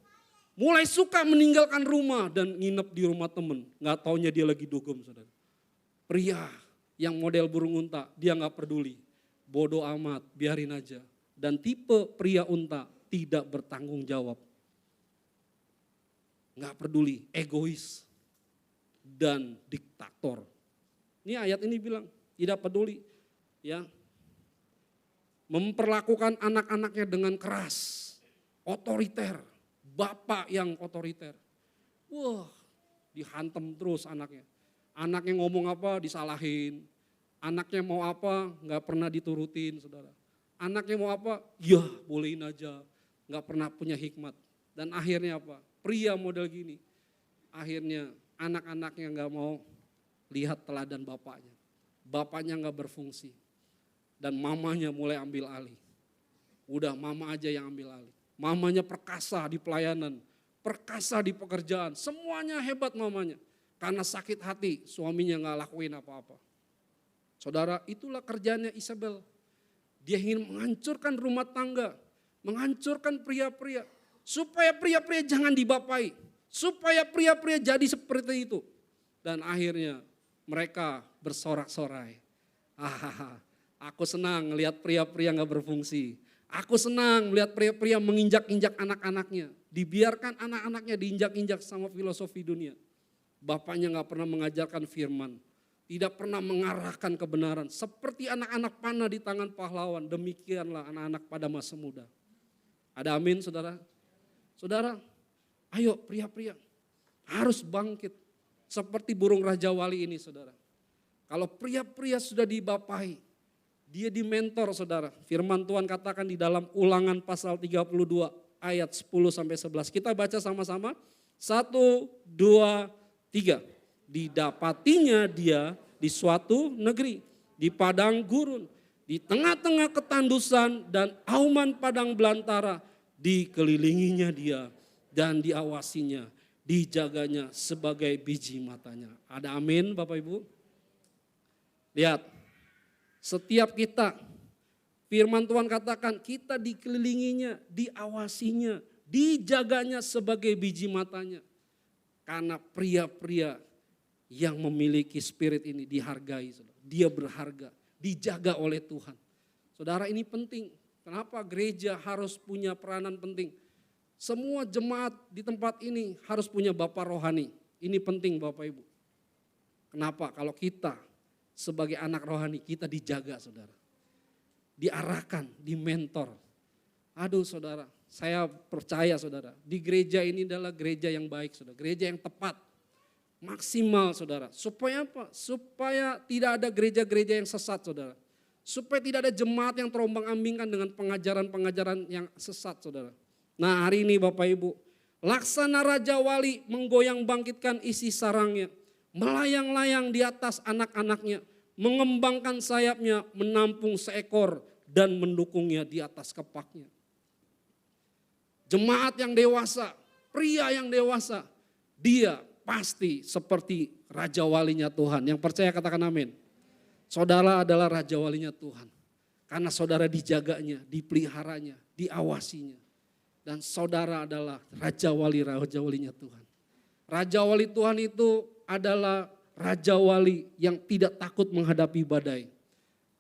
mulai suka meninggalkan rumah dan nginep di rumah temen. Gak taunya dia lagi dugem, saudara. Pria yang model burung unta, dia gak peduli. Bodoh amat, biarin aja. Dan tipe pria unta tidak bertanggung jawab. Gak peduli, egois dan diktator. Ini ayat ini bilang, tidak peduli. Ya, memperlakukan anak-anaknya dengan keras, otoriter, bapak yang otoriter. Wah, dihantam terus anaknya. Anaknya ngomong apa disalahin, anaknya mau apa nggak pernah diturutin, saudara. Anaknya mau apa, ya bolehin aja, nggak pernah punya hikmat. Dan akhirnya apa? Pria model gini, akhirnya anak-anaknya nggak mau lihat teladan bapaknya. Bapaknya nggak berfungsi. Dan mamanya mulai ambil alih. Udah mama aja yang ambil alih. Mamanya perkasa di pelayanan, perkasa di pekerjaan. Semuanya hebat mamanya. Karena sakit hati suaminya gak lakuin apa-apa. Saudara, itulah kerjanya Isabel. Dia ingin menghancurkan rumah tangga. Menghancurkan pria-pria. Supaya pria-pria jangan dibapai. Supaya pria-pria jadi seperti itu. Dan akhirnya mereka bersorak-sorai. Aku senang melihat pria-pria gak berfungsi. Aku senang melihat pria-pria menginjak-injak anak-anaknya. Dibiarkan anak-anaknya diinjak-injak sama filosofi dunia. Bapaknya gak pernah mengajarkan firman. Tidak pernah mengarahkan kebenaran. Seperti anak-anak panah di tangan pahlawan. Demikianlah anak-anak pada masa muda. Ada amin saudara? Saudara, ayo pria-pria harus bangkit. Seperti burung Raja Wali ini saudara. Kalau pria-pria sudah dibapai, dia dimentor saudara. Firman Tuhan katakan di dalam Ulangan pasal 32 ayat 10-11. Kita baca sama-sama. 1, 2, 3. Didapatinya dia di suatu negeri, di padang gurun, di tengah-tengah ketandusan dan auman padang belantara. Dikelilinginya dia dan diawasinya, dijaganya sebagai biji matanya. Ada amin Bapak Ibu? Lihat. Setiap kita, firman Tuhan katakan kita dikelilinginya, diawasinya, dijaganya sebagai biji matanya. Karena pria-pria yang memiliki spirit ini dihargai, dia berharga, dijaga oleh Tuhan. Saudara ini penting, kenapa gereja harus punya peranan penting? Semua jemaat di tempat ini harus punya bapak rohani, ini penting Bapak Ibu. Kenapa? Kalau kita sebagai anak rohani kita dijaga saudara. Diarahkan, dimentor. Aduh saudara, saya percaya saudara. Di gereja ini adalah gereja yang baik saudara. Gereja yang tepat, maksimal saudara. Supaya apa? Supaya tidak ada gereja-gereja yang sesat saudara. Supaya tidak ada jemaat yang terombang-ambingkan dengan pengajaran-pengajaran yang sesat saudara. Nah hari ini Bapak Ibu, laksana Raja Wali menggoyang bangkitkan isi sarangnya. Melayang-layang di atas anak-anaknya, mengembangkan sayapnya, menampung seekor dan mendukungnya di atas kepaknya. Jemaat yang dewasa, pria yang dewasa, dia pasti seperti Raja Walinya Tuhan. Yang percaya katakan amin. Saudara adalah Raja Walinya Tuhan. Karena saudara dijaganya, dipeliharanya, diawasinya. Dan saudara adalah Raja Walinya Tuhan. Raja Wali Tuhan itu adalah Raja Wali yang tidak takut menghadapi badai.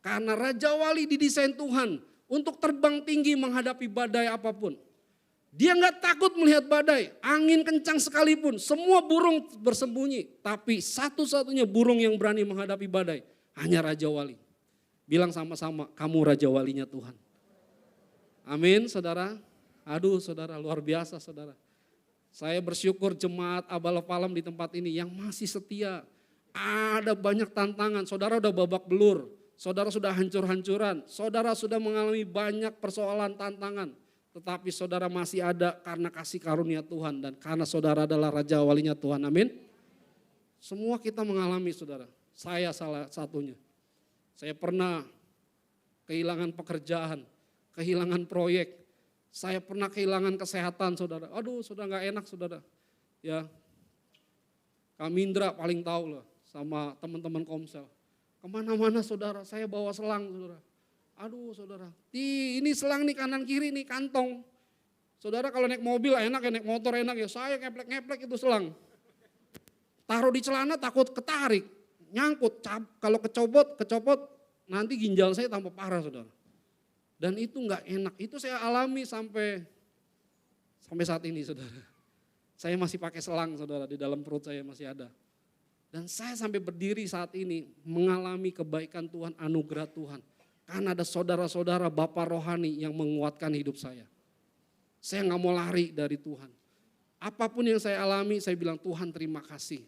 Karena Raja Wali didesain Tuhan untuk terbang tinggi menghadapi badai apapun. Dia nggak takut melihat badai, angin kencang sekalipun, semua burung bersembunyi. Tapi satu-satunya burung yang berani menghadapi badai hanya Raja Wali. Bilang sama-sama, kamu Raja Walinya Tuhan. Amin saudara. Aduh saudara, luar biasa saudara. Saya bersyukur jemaat Abal Falam di tempat ini yang masih setia. Ada banyak tantangan, saudara udah babak belur. saudara sudah hancur-hancuran, saudara sudah mengalami banyak persoalan, tantangan. Tetapi saudara masih ada karena kasih karunia Tuhan dan karena saudara adalah raja walinya Tuhan, amin. Semua kita mengalami saudara, saya salah satunya. Saya pernah kehilangan pekerjaan, kehilangan proyek, saya pernah kehilangan kesehatan saudara. Aduh saudara gak enak saudara. Ya, Kak Mindra paling tahu lah sama teman-teman Komsel. Kemana-mana saudara, saya bawa selang saudara. Aduh saudara, ini selang nih kanan kiri nih kantong. Saudara kalau naik mobil enak ya, naik motor enak ya, saya ngeplek-ngeplek itu selang. Taruh di celana takut ketarik, nyangkut, kalau kecopot nanti ginjal saya tambah parah saudara. Dan itu gak enak, itu saya alami sampai saat ini saudara. Saya masih pakai selang saudara, di dalam perut saya masih ada. Dan saya sampai berdiri saat ini mengalami kebaikan Tuhan, anugerah Tuhan. Karena ada saudara-saudara Bapak rohani yang menguatkan hidup saya. Saya gak mau lari dari Tuhan. Apapun yang saya alami saya bilang Tuhan terima kasih.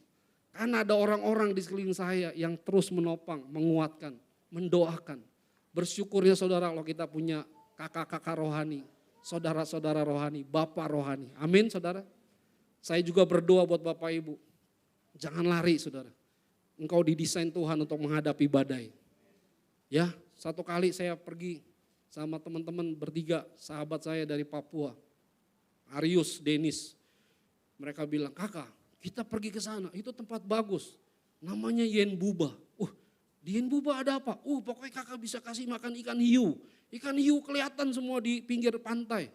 Karena ada orang-orang di sekeliling saya yang terus menopang, menguatkan, mendoakan. Bersyukurnya saudara kalau kita punya kakak-kakak rohani, saudara-saudara rohani, Bapak rohani. Amin saudara. Saya juga berdoa buat Bapak Ibu. Jangan lari saudara. Engkau didesain Tuhan untuk menghadapi badai. Ya, satu kali saya pergi sama teman-teman bertiga, sahabat saya dari Papua. Arius, Denis. Mereka bilang, kakak kita pergi ke sana, itu tempat bagus. Namanya Yen Buba. Di Yen Buba ada apa? Pokoknya kakak bisa kasih makan ikan hiu. Ikan hiu kelihatan semua di pinggir pantai.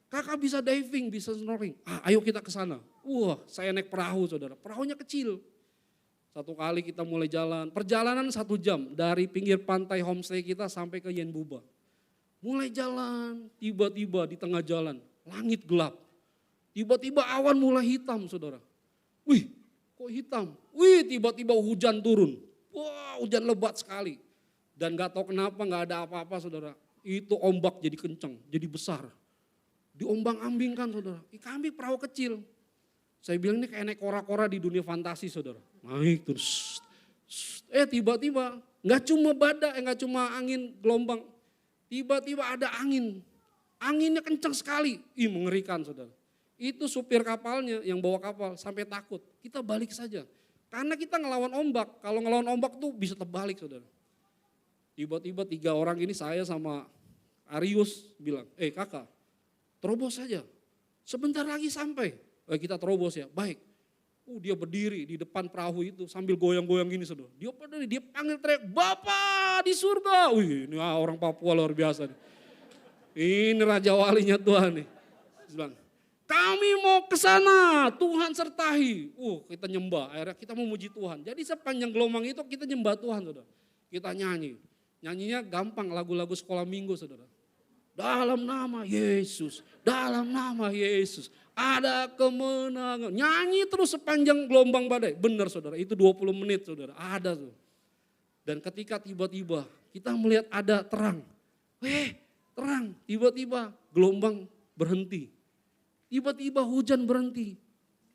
Kakak bisa diving, bisa snorkeling. Ayo kita ke sana. Saya naik perahu saudara, perahunya kecil. Satu kali kita mulai jalan, perjalanan 1 jam dari pinggir pantai homestay kita sampai ke Yen Buba. Mulai jalan, tiba-tiba di tengah jalan, langit gelap. Tiba-tiba awan mulai hitam saudara. Wih, kok hitam? Wih, tiba-tiba hujan turun. Wah, hujan lebat sekali. Dan gak tahu kenapa gak ada apa-apa saudara. Itu ombak jadi kencang, jadi besar. Diombang-ambingkan saudara. Kami perahu kecil. Saya bilang ini kayak naik kora-kora di dunia fantasi saudara. Naik terus. Tiba-tiba gak cuma badai, gak cuma angin gelombang. Tiba-tiba ada angin. Anginnya kencang sekali. Mengerikan saudara. Itu supir kapalnya yang bawa kapal sampai takut. Kita balik saja. Karena kita ngelawan ombak. Kalau ngelawan ombak tuh bisa terbalik saudara. Tiba-tiba 3 orang ini saya sama Arius bilang, kakak terobos saja. Sebentar lagi sampai. Kita terobos ya, baik. Dia berdiri di depan perahu itu sambil goyang-goyang gini saudara. Dia berdiri, dia panggil teriak, Bapak di surga. Ini orang Papua luar biasa nih. Ini raja walinya Tuhan nih. Dia bilang, kami mau ke sana, Tuhan sertai. Kita nyembah, akhirnya kita memuji Tuhan. Jadi sepanjang gelombang itu kita nyembah Tuhan saudara. Kita nyanyi. Nyanyinya gampang, lagu-lagu sekolah minggu saudara. Dalam nama Yesus, dalam nama Yesus. Ada kemenangan. Nyanyi terus sepanjang gelombang badai. Benar saudara, itu 20 menit saudara. Ada tuh. Dan ketika tiba-tiba kita melihat ada terang. Terang. Tiba-tiba gelombang berhenti. Tiba-tiba hujan berhenti.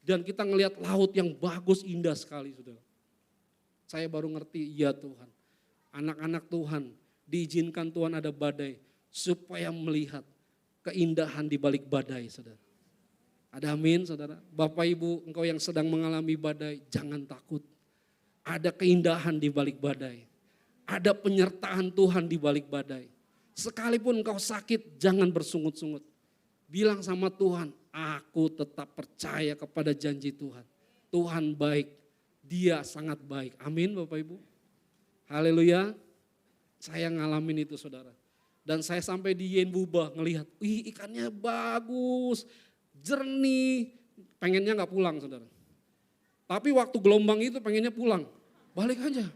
Dan kita ngelihat laut yang bagus, indah sekali saudara. Saya baru ngerti, ya Tuhan. Anak-anak Tuhan, diizinkan Tuhan ada badai. Supaya melihat keindahan di balik badai saudara. Ada amin saudara. Bapak Ibu engkau yang sedang mengalami badai jangan takut. Ada keindahan di balik badai. Ada penyertaan Tuhan di balik badai. Sekalipun engkau sakit jangan bersungut-sungut. Bilang sama Tuhan, aku tetap percaya kepada janji Tuhan. Tuhan baik, Dia sangat baik. Amin Bapak Ibu. Haleluya. Saya ngalamin itu saudara. Dan saya sampai di Yen Buba ngelihat, ikannya bagus, jernih, pengennya gak pulang saudara. Tapi waktu gelombang itu pengennya pulang, balik aja.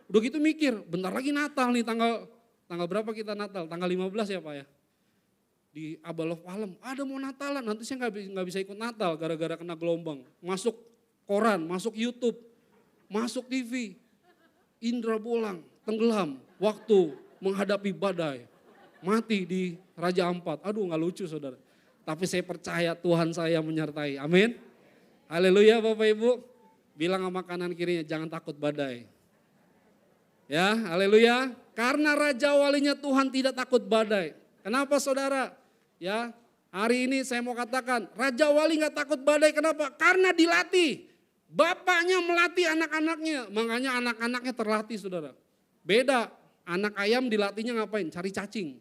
Udah gitu mikir, bentar lagi Natal nih tanggal berapa kita Natal? Tanggal 15 ya Pak ya. Di Abalof Palem, ada mau Natalan, nanti saya gak bisa ikut Natal gara-gara kena gelombang. Masuk koran, masuk YouTube, masuk TV, Indra Bolang, tenggelam waktu menghadapi badai. Mati di Raja Ampat. Aduh gak lucu saudara. Tapi saya percaya Tuhan saya menyertai. Amin. Haleluya Bapak Ibu. Bilang sama kanan kirinya jangan takut badai. Ya, haleluya. Karena Raja Walinya Tuhan tidak takut badai. Kenapa saudara? Ya, hari ini saya mau katakan, Raja Wali gak takut badai, kenapa? Karena dilatih. Bapaknya melatih anak-anaknya, makanya anak-anaknya terlatih saudara. Beda, anak ayam dilatihnya ngapain? Cari cacing.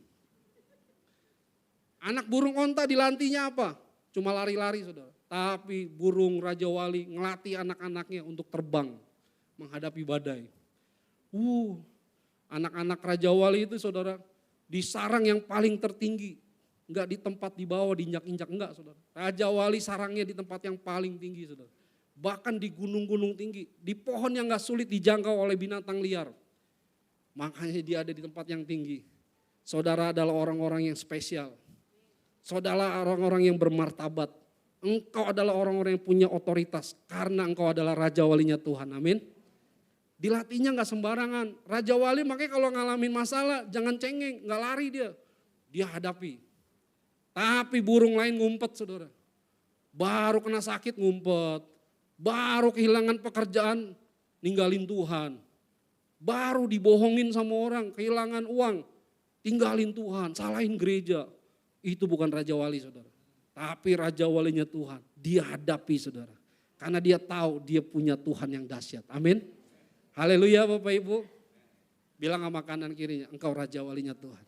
Anak burung onta dilatihnya apa? Cuma lari-lari saudara. Tapi burung Raja Wali ngelatih anak-anaknya untuk terbang menghadapi badai. Anak-anak Raja Wali itu saudara di sarang yang paling tertinggi. Enggak di tempat di bawah diinjak-injak, enggak saudara. Raja Wali sarangnya di tempat yang paling tinggi saudara. Bahkan di gunung-gunung tinggi, di pohon yang gak sulit dijangkau oleh binatang liar. Makanya dia ada di tempat yang tinggi. Saudara adalah orang-orang yang spesial. Saudara orang-orang yang bermartabat. Engkau adalah orang-orang yang punya otoritas karena engkau adalah Raja Walinya Tuhan. Amin. Dilatihnya gak sembarangan. Raja Wali makanya kalau ngalamin masalah jangan cengeng, gak lari dia. Dia hadapi. Tapi burung lain ngumpet saudara. Baru kena sakit ngumpet. Baru kehilangan pekerjaan ninggalin Tuhan. Baru dibohongin sama orang, kehilangan uang, tinggalin Tuhan, salahin gereja. Itu bukan Raja Wali saudara. Tapi Raja Walinya Tuhan, dia hadapi saudara. Karena dia tahu dia punya Tuhan yang dahsyat. Amin. Haleluya Bapak Ibu. Bilang sama kanan kirinya, engkau Raja Walinya Tuhan.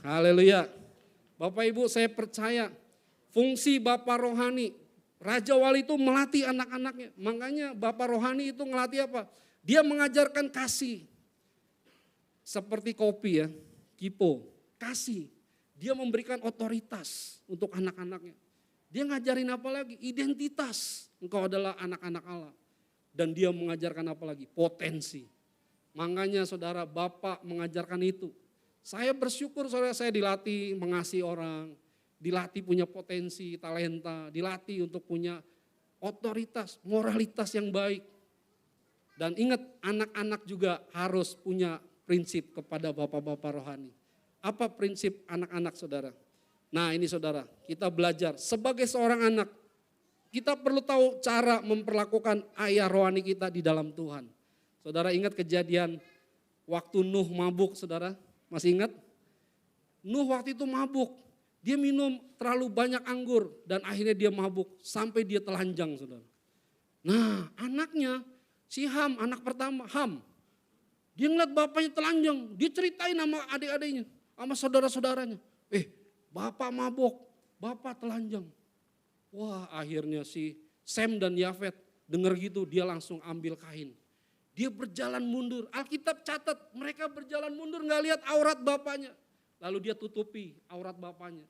Haleluya. Bapak Ibu saya percaya fungsi Bapak rohani, Raja Wali itu melatih anak-anaknya. Makanya Bapak rohani itu ngelatih apa? Dia mengajarkan kasih. Seperti kopi ya, kipo, kasih. Dia memberikan otoritas untuk anak-anaknya. Dia ngajarin apa lagi? Identitas. Engkau adalah anak-anak Allah. Dan dia mengajarkan apa lagi? Potensi. Makanya saudara Bapak mengajarkan itu. Saya bersyukur saudara saya dilatih mengasihi orang. Dilatih punya potensi, talenta. Dilatih untuk punya otoritas, moralitas yang baik. Dan ingat anak-anak juga harus punya prinsip kepada bapak-bapak rohani. Apa prinsip anak-anak saudara? Nah ini saudara, kita belajar sebagai seorang anak. Kita perlu tahu cara memperlakukan ayah rohani kita di dalam Tuhan. Saudara ingat kejadian waktu Nuh mabuk saudara? Masih ingat? Nuh waktu itu mabuk. Dia minum terlalu banyak anggur dan akhirnya dia mabuk sampai dia telanjang saudara. Nah anaknya si Ham, anak pertama Ham. Dia ngeliat bapaknya telanjang, dia ceritain sama adik-adiknya, sama saudara-saudaranya. Bapak mabok, bapak telanjang. Wah akhirnya si Sem dan Yafet dengar gitu dia langsung ambil kain. Dia berjalan mundur, Alkitab catat mereka berjalan mundur gak lihat aurat bapaknya. Lalu dia tutupi aurat bapaknya.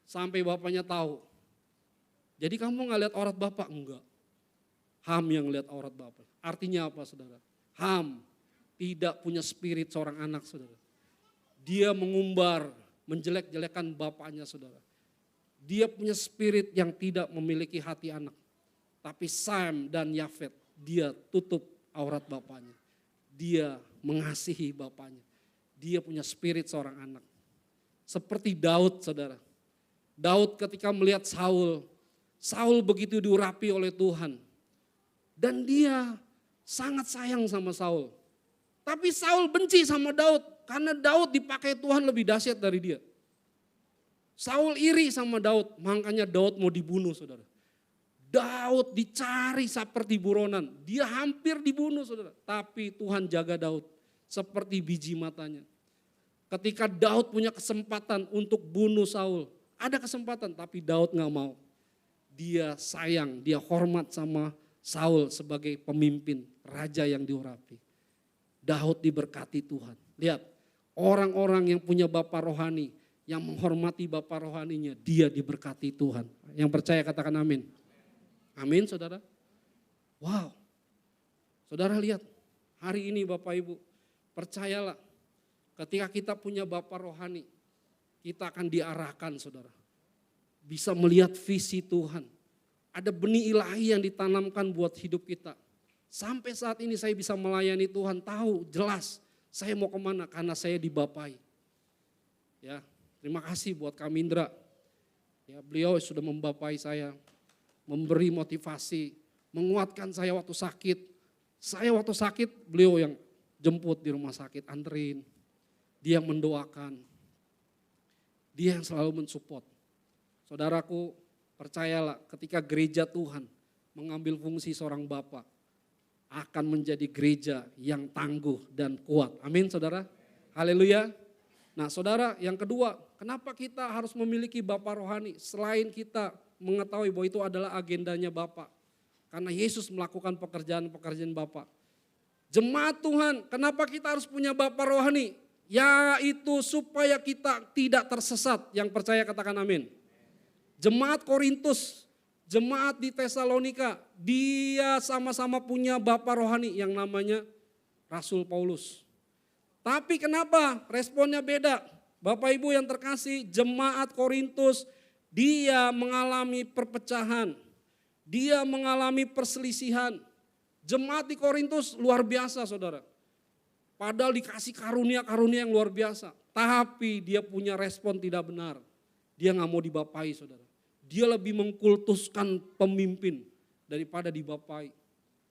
Sampai bapaknya tahu. Jadi kamu gak lihat aurat bapak? Enggak. Ham yang lihat aurat bapak. Artinya apa saudara? Ham tidak punya spirit seorang anak saudara. Dia mengumbar, menjelek-jelekan bapaknya saudara. Dia punya spirit yang tidak memiliki hati anak. Tapi Sam dan Yafet, dia tutup aurat bapaknya. Dia mengasihi bapaknya. Dia punya spirit seorang anak. Seperti Daud saudara. Daud ketika melihat Saul begitu diurapi oleh Tuhan. Dan dia sangat sayang sama Saul. Tapi Saul benci sama Daud karena Daud dipakai Tuhan lebih dahsyat dari dia. Saul iri sama Daud, makanya Daud mau dibunuh saudara. Daud dicari seperti buronan, dia hampir dibunuh saudara. Tapi Tuhan jaga Daud seperti biji matanya. Ketika Daud punya kesempatan untuk bunuh Saul, ada kesempatan tapi Daud gak mau. Dia sayang, dia hormat sama Saul sebagai pemimpin, raja yang diurapi. Daud diberkati Tuhan. Lihat, orang-orang yang punya bapak rohani, yang menghormati bapak rohaninya, dia diberkati Tuhan. Yang percaya katakan amin. Amin saudara. Wow. Saudara lihat, hari ini Bapak Ibu, percayalah ketika kita punya bapak rohani, kita akan diarahkan saudara. Bisa melihat visi Tuhan. Ada benih ilahi yang ditanamkan buat hidup kita. Sampai saat ini saya bisa melayani Tuhan, tahu jelas saya mau kemana karena saya dibapai. Ya, terima kasih buat Kak Mindra. Ya, beliau sudah membapai saya, memberi motivasi, menguatkan saya waktu sakit. Saya waktu sakit, beliau yang jemput di rumah sakit, anterin. Dia yang mendoakan. Dia yang selalu mensupport. Saudaraku, percayalah ketika gereja Tuhan mengambil fungsi seorang bapak, akan menjadi gereja yang tangguh dan kuat. Amin saudara. Haleluya. Nah saudara, yang kedua, kenapa kita harus memiliki bapak rohani? Selain kita mengetahui bahwa itu adalah agendanya bapak. Karena Yesus melakukan pekerjaan-pekerjaan bapak. Jemaat Tuhan, kenapa kita harus punya bapak rohani? Yaitu supaya kita tidak tersesat. Yang percaya katakan amin. Jemaat Korintus, jemaat di Tesalonika, dia sama-sama punya bapak rohani yang namanya Rasul Paulus. Tapi kenapa responnya beda? Bapak Ibu yang terkasih, jemaat Korintus dia mengalami perpecahan, dia mengalami perselisihan. Jemaat di Korintus luar biasa saudara. Padahal dikasih karunia-karunia yang luar biasa. Tapi dia punya respon tidak benar. Dia gak mau dibapai saudara. Dia lebih mengkultuskan pemimpin daripada dibapai.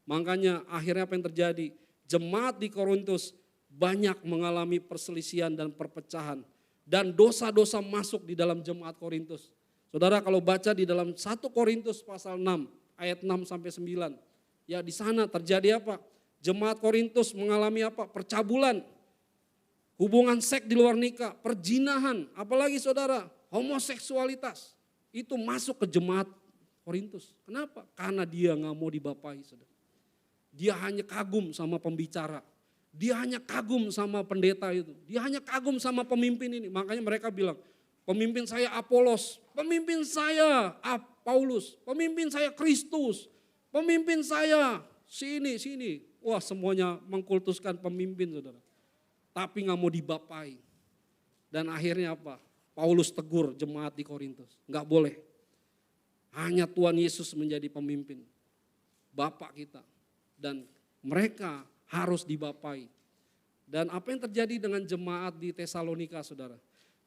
Makanya akhirnya apa yang terjadi? Jemaat di Korintus banyak mengalami perselisihan dan perpecahan. Dan dosa-dosa masuk di dalam jemaat Korintus. Saudara kalau baca di dalam 1 Korintus pasal 6 ayat 6 sampai 9. Ya di sana terjadi apa? Jemaat Korintus mengalami apa? Percabulan, hubungan seks di luar nikah, perzinahan, apalagi saudara, homoseksualitas. Itu masuk ke jemaat Korintus. Kenapa? Karena dia gak mau dibapai saudara. Dia hanya kagum sama pembicara. Dia hanya kagum sama pendeta itu. Dia hanya kagum sama pemimpin ini. Makanya mereka bilang, pemimpin saya Apolos, pemimpin saya Paulus, pemimpin saya Kristus, pemimpin saya sini. Wah semuanya mengkultuskan pemimpin saudara. Tapi gak mau dibapai. Dan akhirnya apa? Paulus tegur jemaat di Korintus. Gak boleh. Hanya Tuhan Yesus menjadi pemimpin. Bapak kita. Dan mereka harus dibapai. Dan apa yang terjadi dengan jemaat di Tesalonika saudara?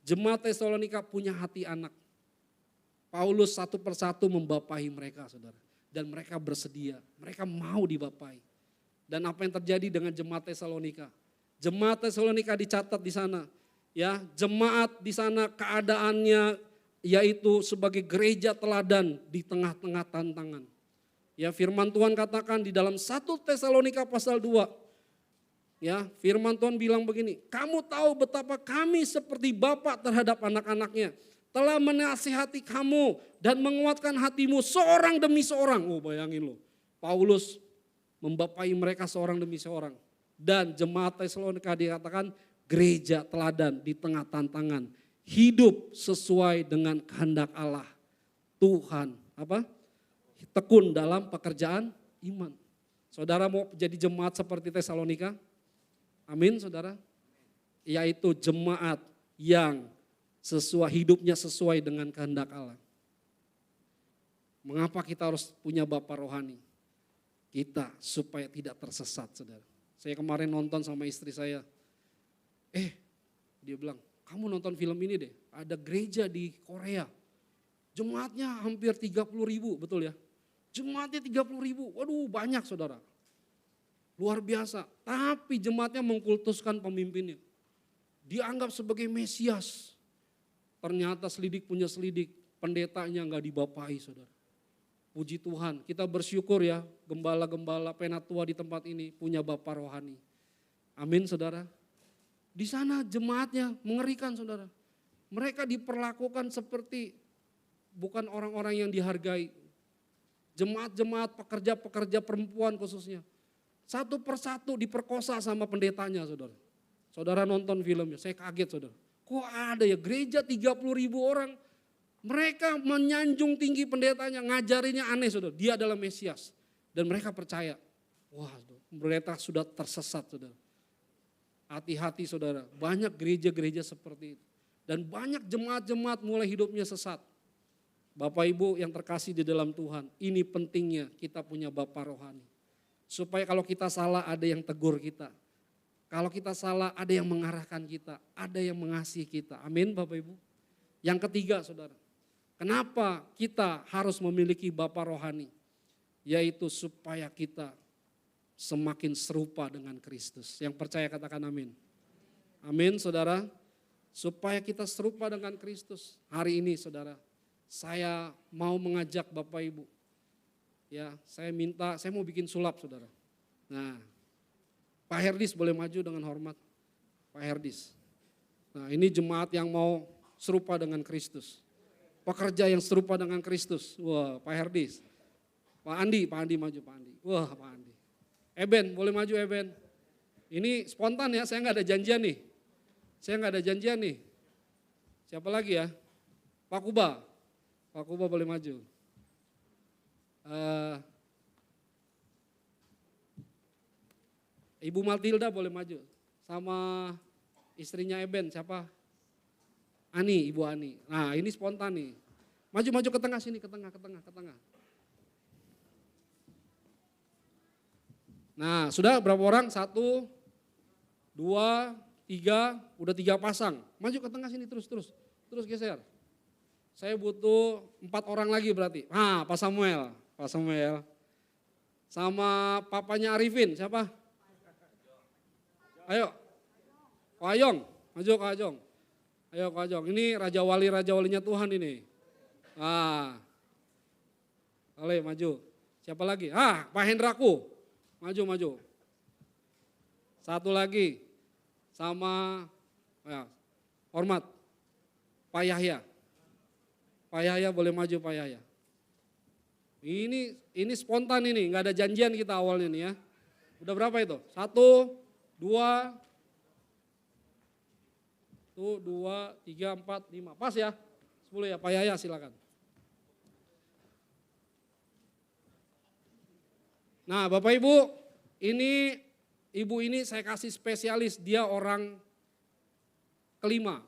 Jemaat Tesalonika punya hati anak. Paulus satu persatu membapai mereka saudara. Dan mereka bersedia, mereka mau dibapai. Dan apa yang terjadi dengan jemaat Tesalonika? Jemaat Tesalonika dicatat di sana. Ya, jemaat di sana keadaannya yaitu sebagai gereja teladan di tengah-tengah tantangan. Ya, firman Tuhan katakan di dalam 1 Tesalonika pasal 2. Ya, firman Tuhan bilang begini, kamu tahu betapa kami seperti bapak terhadap anak-anaknya. Telah menasihati kamu dan menguatkan hatimu seorang demi seorang. Oh bayangin loh, Paulus membapai mereka seorang demi seorang. Dan jemaat Tesalonika dikatakan gereja teladan di tengah tantangan. Hidup sesuai dengan kehendak Allah. Tuhan tekun dalam pekerjaan iman. Saudara mau jadi jemaat seperti Tesalonika? Amin saudara. Yaitu jemaat yang hidupnya sesuai dengan kehendak Allah. Mengapa kita harus punya bapak rohani? Kita supaya tidak tersesat saudara. Saya kemarin nonton sama istri saya. Dia bilang, kamu nonton film ini deh. Ada gereja di Korea. Jemaatnya hampir 30.000, betul ya? Jemaatnya 30.000, waduh banyak saudara. Luar biasa. Tapi jemaatnya mengkultuskan pemimpinnya. Dianggap sebagai Mesias. Ternyata selidik punya selidik. Pendetanya gak dibapai saudara. Puji Tuhan, kita bersyukur ya gembala-gembala penatua di tempat ini punya bapak rohani. Amin saudara. Di sana jemaatnya mengerikan saudara. Mereka diperlakukan seperti bukan orang-orang yang dihargai. Jemaat-jemaat pekerja-pekerja perempuan khususnya. Satu persatu diperkosa sama pendetanya saudara. Saudara nonton filmnya, saya kaget saudara. Kok ada ya gereja 30.000 orang. Mereka menyanjung tinggi pendetanya, ngajarinya aneh saudara. Dia adalah Mesias. Dan mereka percaya, wah mereka sudah tersesat saudara. Hati-hati saudara, banyak gereja-gereja seperti itu. Dan banyak jemaat-jemaat mulai hidupnya sesat. Bapak Ibu yang terkasih di dalam Tuhan, ini pentingnya kita punya bapak rohani. Supaya kalau kita salah ada yang tegur kita. Kalau kita salah ada yang mengarahkan kita, ada yang mengasihi kita. Amin Bapak Ibu. Yang ketiga saudara. Kenapa kita harus memiliki bapak rohani? Yaitu supaya kita semakin serupa dengan Kristus. Yang percaya katakan amin. Amin saudara. Supaya kita serupa dengan Kristus. Hari ini saudara, saya mau mengajak Bapak Ibu. Ya, saya mau bikin sulap saudara. Nah, Pak Herdis boleh maju dengan hormat. Pak Herdis. Nah, ini jemaat yang mau serupa dengan Kristus. Pekerja yang serupa dengan Kristus. Wah, Pak Herdis. Pak Andi maju Pak Andi. Wah, Pak Andi. Eben, boleh maju Eben. Ini spontan ya, saya nggak ada janjian nih. Siapa lagi ya? Pak Kuba. Pak Kuba boleh maju. Ibu Matilda boleh maju. Sama istrinya Eben, siapa? Ani, Ibu Ani. Nah ini spontan nih. Maju ke tengah sini, ke tengah. Nah sudah berapa orang? 1, 2, 3, udah 3 pasang. Maju ke tengah sini terus geser. Saya butuh 4 orang lagi berarti. Nah Pak Samuel. Sama papanya Arifin, siapa? Ayo, Pak Ayong, maju Pak Ayong. Ayo Pak Ayong, ini raja walinya Tuhan ini. Boleh maju. Siapa lagi? Pak Hendraku, maju. Satu lagi, sama hormat, Pak Yahya. Pak Yahya boleh maju Pak Yahya. Ini spontan ini, nggak ada janjian kita awalnya nih ya. Udah berapa itu? 1, 2, 3, 4, 5. Pas ya? 10 ya, Pak Yahya silakan. Nah Bapak Ibu, ibu ini saya kasih spesialis, dia orang kelima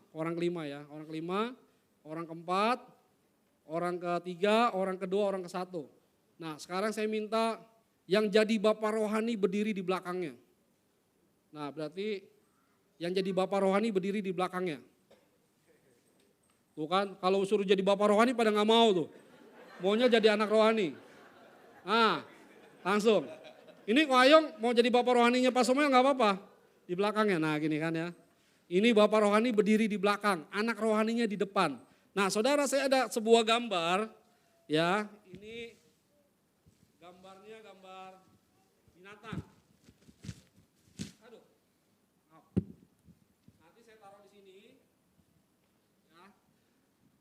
ya. Orang kelima, orang keempat, orang ketiga, orang kedua, orang ke-1. Nah sekarang saya minta yang jadi bapak rohani berdiri di belakangnya. Nah berarti yang jadi bapak rohani berdiri di belakangnya. Tuh kan, kalau suruh jadi bapak rohani pada nggak mau tuh. Maunya jadi anak rohani. Nah langsung. Ini Ko Ayong mau jadi bapak rohaninya Pak Samuel nggak apa-apa. Di belakangnya, nah gini kan ya. Ini bapak rohani berdiri di belakang, anak rohaninya di depan. Nah saudara saya ada sebuah gambar ya, ini gambarnya gambar binatang. Aduh, maaf. Nanti saya taruh di sini. Ya.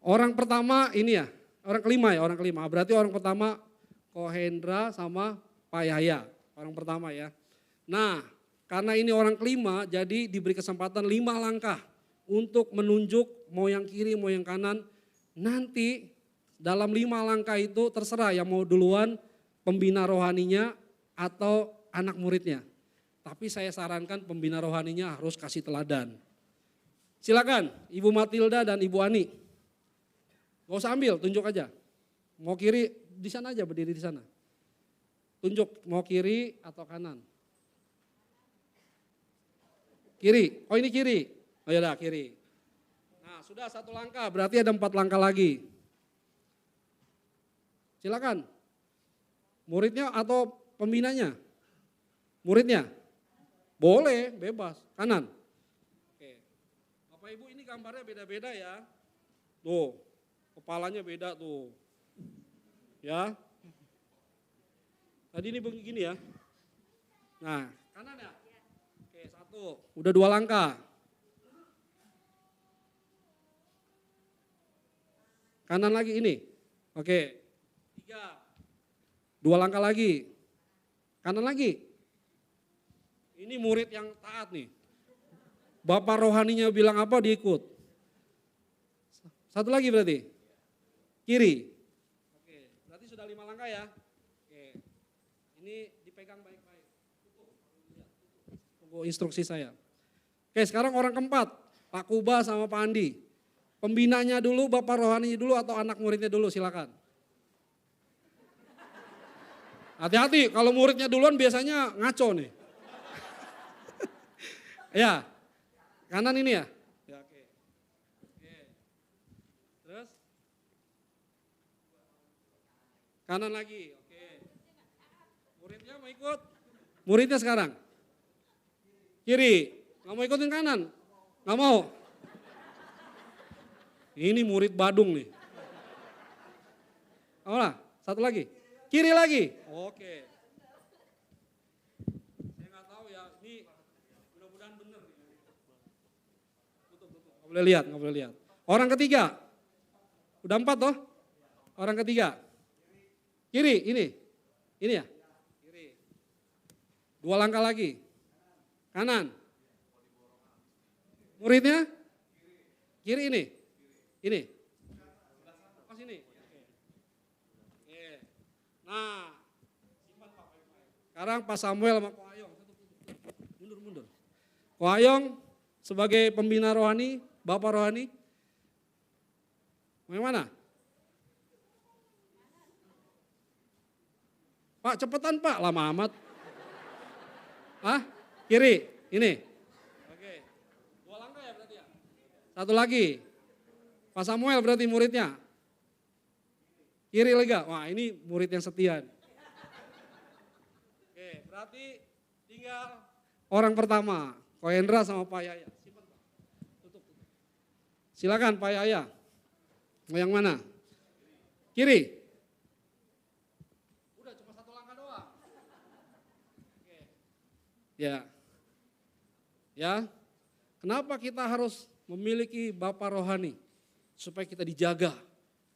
Orang pertama ini ya, orang kelima. Berarti orang pertama Ko Hendra sama Pak Yahya, orang pertama ya. Nah karena ini orang kelima jadi diberi kesempatan 5 langkah. Untuk menunjuk mau yang kiri mau yang kanan. Nanti dalam 5 langkah itu terserah yang mau duluan pembina rohaninya atau anak muridnya. Tapi saya sarankan pembina rohaninya harus kasih teladan. Silakan Ibu Matilda dan Ibu Ani. Gak usah ambil, tunjuk aja. Mau kiri di sana aja, berdiri di sana. Tunjuk mau kiri atau kanan. Kiri, oh ini kiri. Oh ya udah kiri. Nah sudah 1 langkah, berarti ada 4 langkah lagi. Silakan. Muridnya atau pembinanya? Muridnya? Boleh, bebas. Kanan. Oke. Bapak Ibu ini gambarnya beda-beda ya. Tuh, kepalanya beda tuh. Ya. Tadi ini begini ya. Nah, kanan ya? Oke, 1. Udah 2 langkah. Kanan lagi ini. Oke. 3. 2 langkah lagi. Kanan lagi. Ini murid yang taat nih. Bapak rohaninya bilang apa dia ikut. 1 lagi berarti. Kiri. Oke, berarti sudah 5 langkah ya. Oke. Ini dipegang baik-baik. Tunggu instruksi saya. Oke, sekarang orang keempat. Pak Kuba sama Pak Andi. Pembinanya dulu, bapak rohaninya dulu atau anak muridnya dulu silakan. Hati-hati kalau muridnya duluan biasanya ngaco nih. Ya, kanan ini ya. Ya oke. Terus kanan lagi, oke. Muridnya mau ikut? Muridnya sekarang. Kiri. Nggak mau ikutin kanan? Nggak mau? Ini murid Badung nih. Apalah, satu lagi. Kiri lagi. Oke. Saya nggak tahu ya, ini mudah-mudahan benar. Tutup. Nggak boleh lihat, nggak boleh lihat. Orang ketiga. Udah 4 toh? Orang ketiga. Kiri, ini. Ini ya? Kiri. 2 langkah lagi. Kanan. Muridnya? Kiri ini. Ini. Oh sini. Oke. Nah. Sekarang Pak Samuel sama Ko Ayong. Mundur. Ko Ayong sebagai pembina rohani, Bapak rohani. Mau yang mana? Pak cepetan Pak, lama amat. Hah? Kiri, ini. Oke. 2 langkah ya berarti ya? Satu lagi. Pak Samuel berarti muridnya. Kiri lega. Wah ini murid yang setia. Oke, berarti tinggal orang pertama. Ko Hendra sama Pak Yaya. Tutup. Silakan Pak Yaya. Mau yang mana? Kiri. Udah cuma 1 langkah doang. Oke. Ya. Ya. Kenapa kita harus memiliki Bapak rohani? Supaya kita dijaga,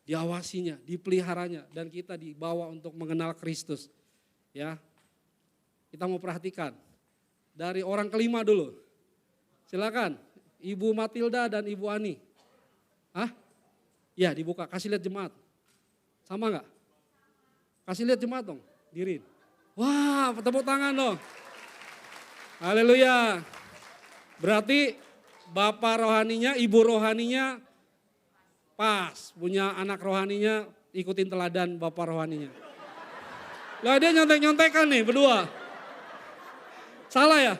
diawasinya, dipeliharanya, dan kita dibawa untuk mengenal Kristus. Ya, kita mau perhatikan dari orang kelima dulu. Silakan, Ibu Matilda dan Ibu Ani. Hah? Ya dibuka, kasih lihat jemaat. Sama enggak? Kasih lihat jemaat dong, dirin. Wah, tepuk tangan dong. Haleluya. Berarti Bapak rohaninya, Ibu rohaninya pas, punya anak rohaninya, ikutin teladan Bapak rohaninya. Lah dia nyontek-nyontekan nih berdua. Salah ya?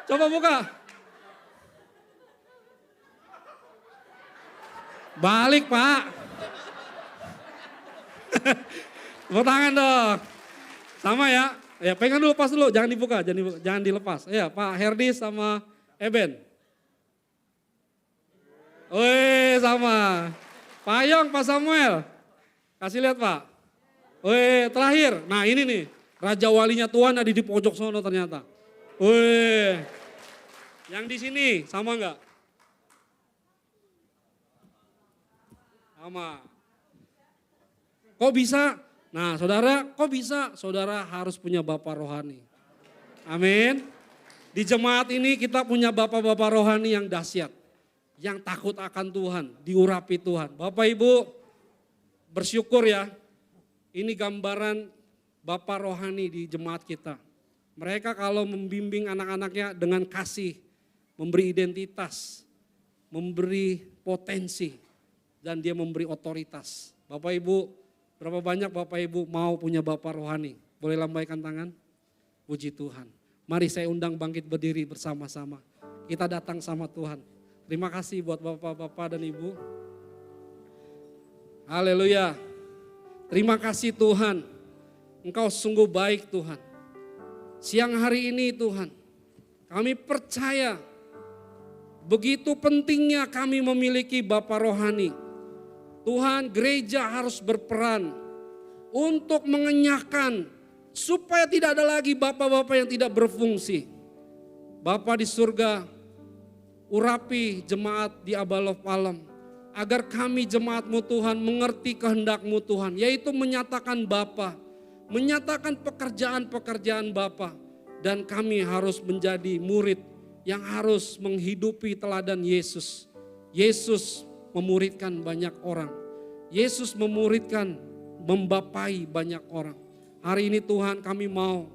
Coba buka. Balik Pak. Tepuk tangan dong. Sama ya. Ya pegang dulu, pas dulu, jangan dibuka, jangan dilepas. Ya Pak Herdi sama Eben. Wih sama. Pak Ayong, Pak Samuel. Kasih lihat Pak. Wih terakhir. Nah ini nih. Raja walinya Tuhan ada di pojok sono ternyata. Wih. Yang di sini sama enggak? Sama. Kok bisa? Nah saudara kok bisa? Saudara harus punya Bapak rohani. Amin. Di jemaat ini kita punya Bapak-Bapak rohani yang dahsyat. Yang takut akan Tuhan, diurapi Tuhan. Bapak Ibu bersyukur ya, ini gambaran Bapak rohani di jemaat kita. Mereka kalau membimbing anak-anaknya dengan kasih, memberi identitas, memberi potensi, dan dia memberi otoritas. Bapak Ibu, berapa banyak Bapak Ibu mau punya Bapak rohani? Boleh lambaikan tangan? Puji Tuhan. Mari saya undang bangkit berdiri bersama-sama. Kita datang sama Tuhan. Terima kasih buat Bapak-Bapak dan Ibu. Haleluya. Terima kasih Tuhan. Engkau sungguh baik Tuhan. Siang hari ini Tuhan, kami percaya begitu pentingnya kami memiliki Bapak rohani. Tuhan, gereja harus berperan untuk mengenyahkan supaya tidak ada lagi bapak-bapak yang tidak berfungsi. Bapa di surga, urapi jemaat di Abaloh Palem, agar kami jemaat-Mu Tuhan mengerti kehendak-Mu Tuhan, yaitu menyatakan Bapa, menyatakan pekerjaan-pekerjaan Bapa, dan kami harus menjadi murid yang harus menghidupi teladan Yesus. Yesus memuridkan banyak orang. Yesus memuridkan, membapai banyak orang. Hari ini Tuhan kami mau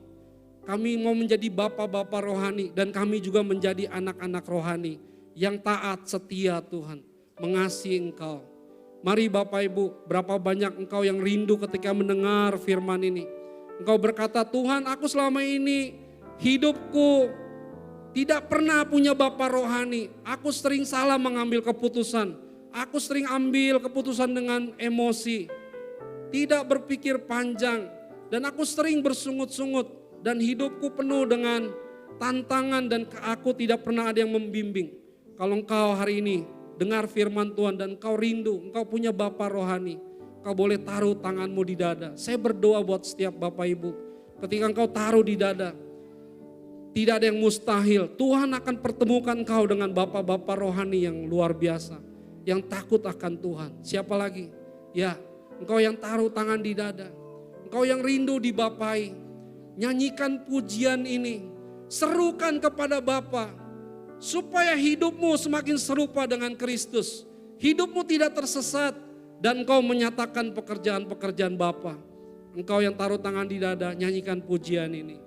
menjadi bapak-bapak rohani dan kami juga menjadi anak-anak rohani yang taat, setia Tuhan, mengasihi Engkau. Mari Bapak Ibu, berapa banyak Engkau yang rindu ketika mendengar firman ini. Engkau berkata, Tuhan aku selama ini hidupku tidak pernah punya bapak rohani. Aku sering salah mengambil keputusan. Aku sering ambil keputusan dengan emosi. Tidak berpikir panjang. Dan aku sering bersungut-sungut. dan hidupku penuh dengan tantangan dan aku tidak pernah ada yang membimbing. Kalau engkau hari ini dengar firman Tuhan dan engkau rindu, engkau punya Bapa rohani, engkau boleh taruh tanganmu di dada. Saya berdoa buat setiap Bapak Ibu, ketika engkau taruh di dada, tidak ada yang mustahil. Tuhan akan pertemukan engkau dengan Bapak-Bapak rohani yang luar biasa, yang takut akan Tuhan. Siapa lagi? Ya, engkau yang taruh tangan di dada, engkau yang rindu dibapai, nyanyikan pujian ini, serukan kepada Bapa, supaya hidupmu semakin serupa dengan Kristus. Hidupmu tidak tersesat dan engkau menyatakan pekerjaan-pekerjaan Bapa. Engkau yang taruh tangan di dada, nyanyikan pujian ini.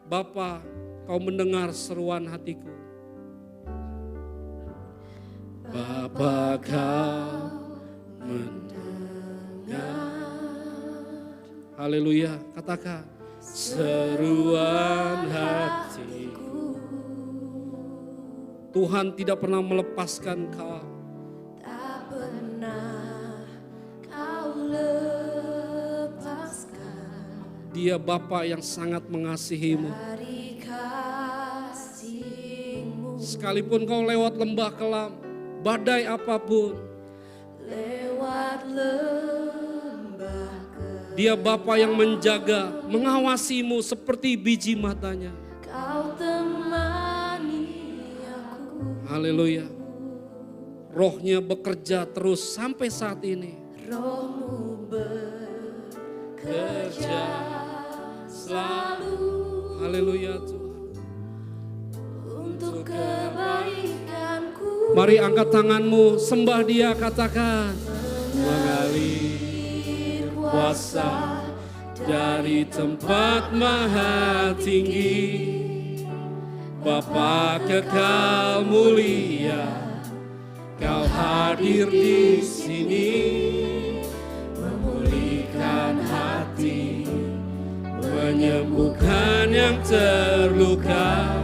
Bapa, kau mendengar seruan hatiku. Bapa, kau mendengar. Haleluya, katakan seruan hatiku. Tuhan tidak pernah melepaskan kau. Tak pernah kau lepaskan Dia Bapa yang sangat mengasihimu. dari kasih-Mu. Sekalipun kau lewat lembah kelam, badai apapun, Lewat lembah Dia Bapa yang menjaga, mengawasimu seperti biji matanya. Kau temani aku. Haleluya. Rohnya bekerja terus sampai saat ini. Roh-Mu bekerja selalu Haleluya Tuhan. untuk kebaikanku. Mari angkat tanganmu, sembah Dia, katakan mengalir kuasa dari tempat maha tinggi. Bapa kekal mulia, kau hadir di sini, memulihkan hati, menyembuhkan yang terluka.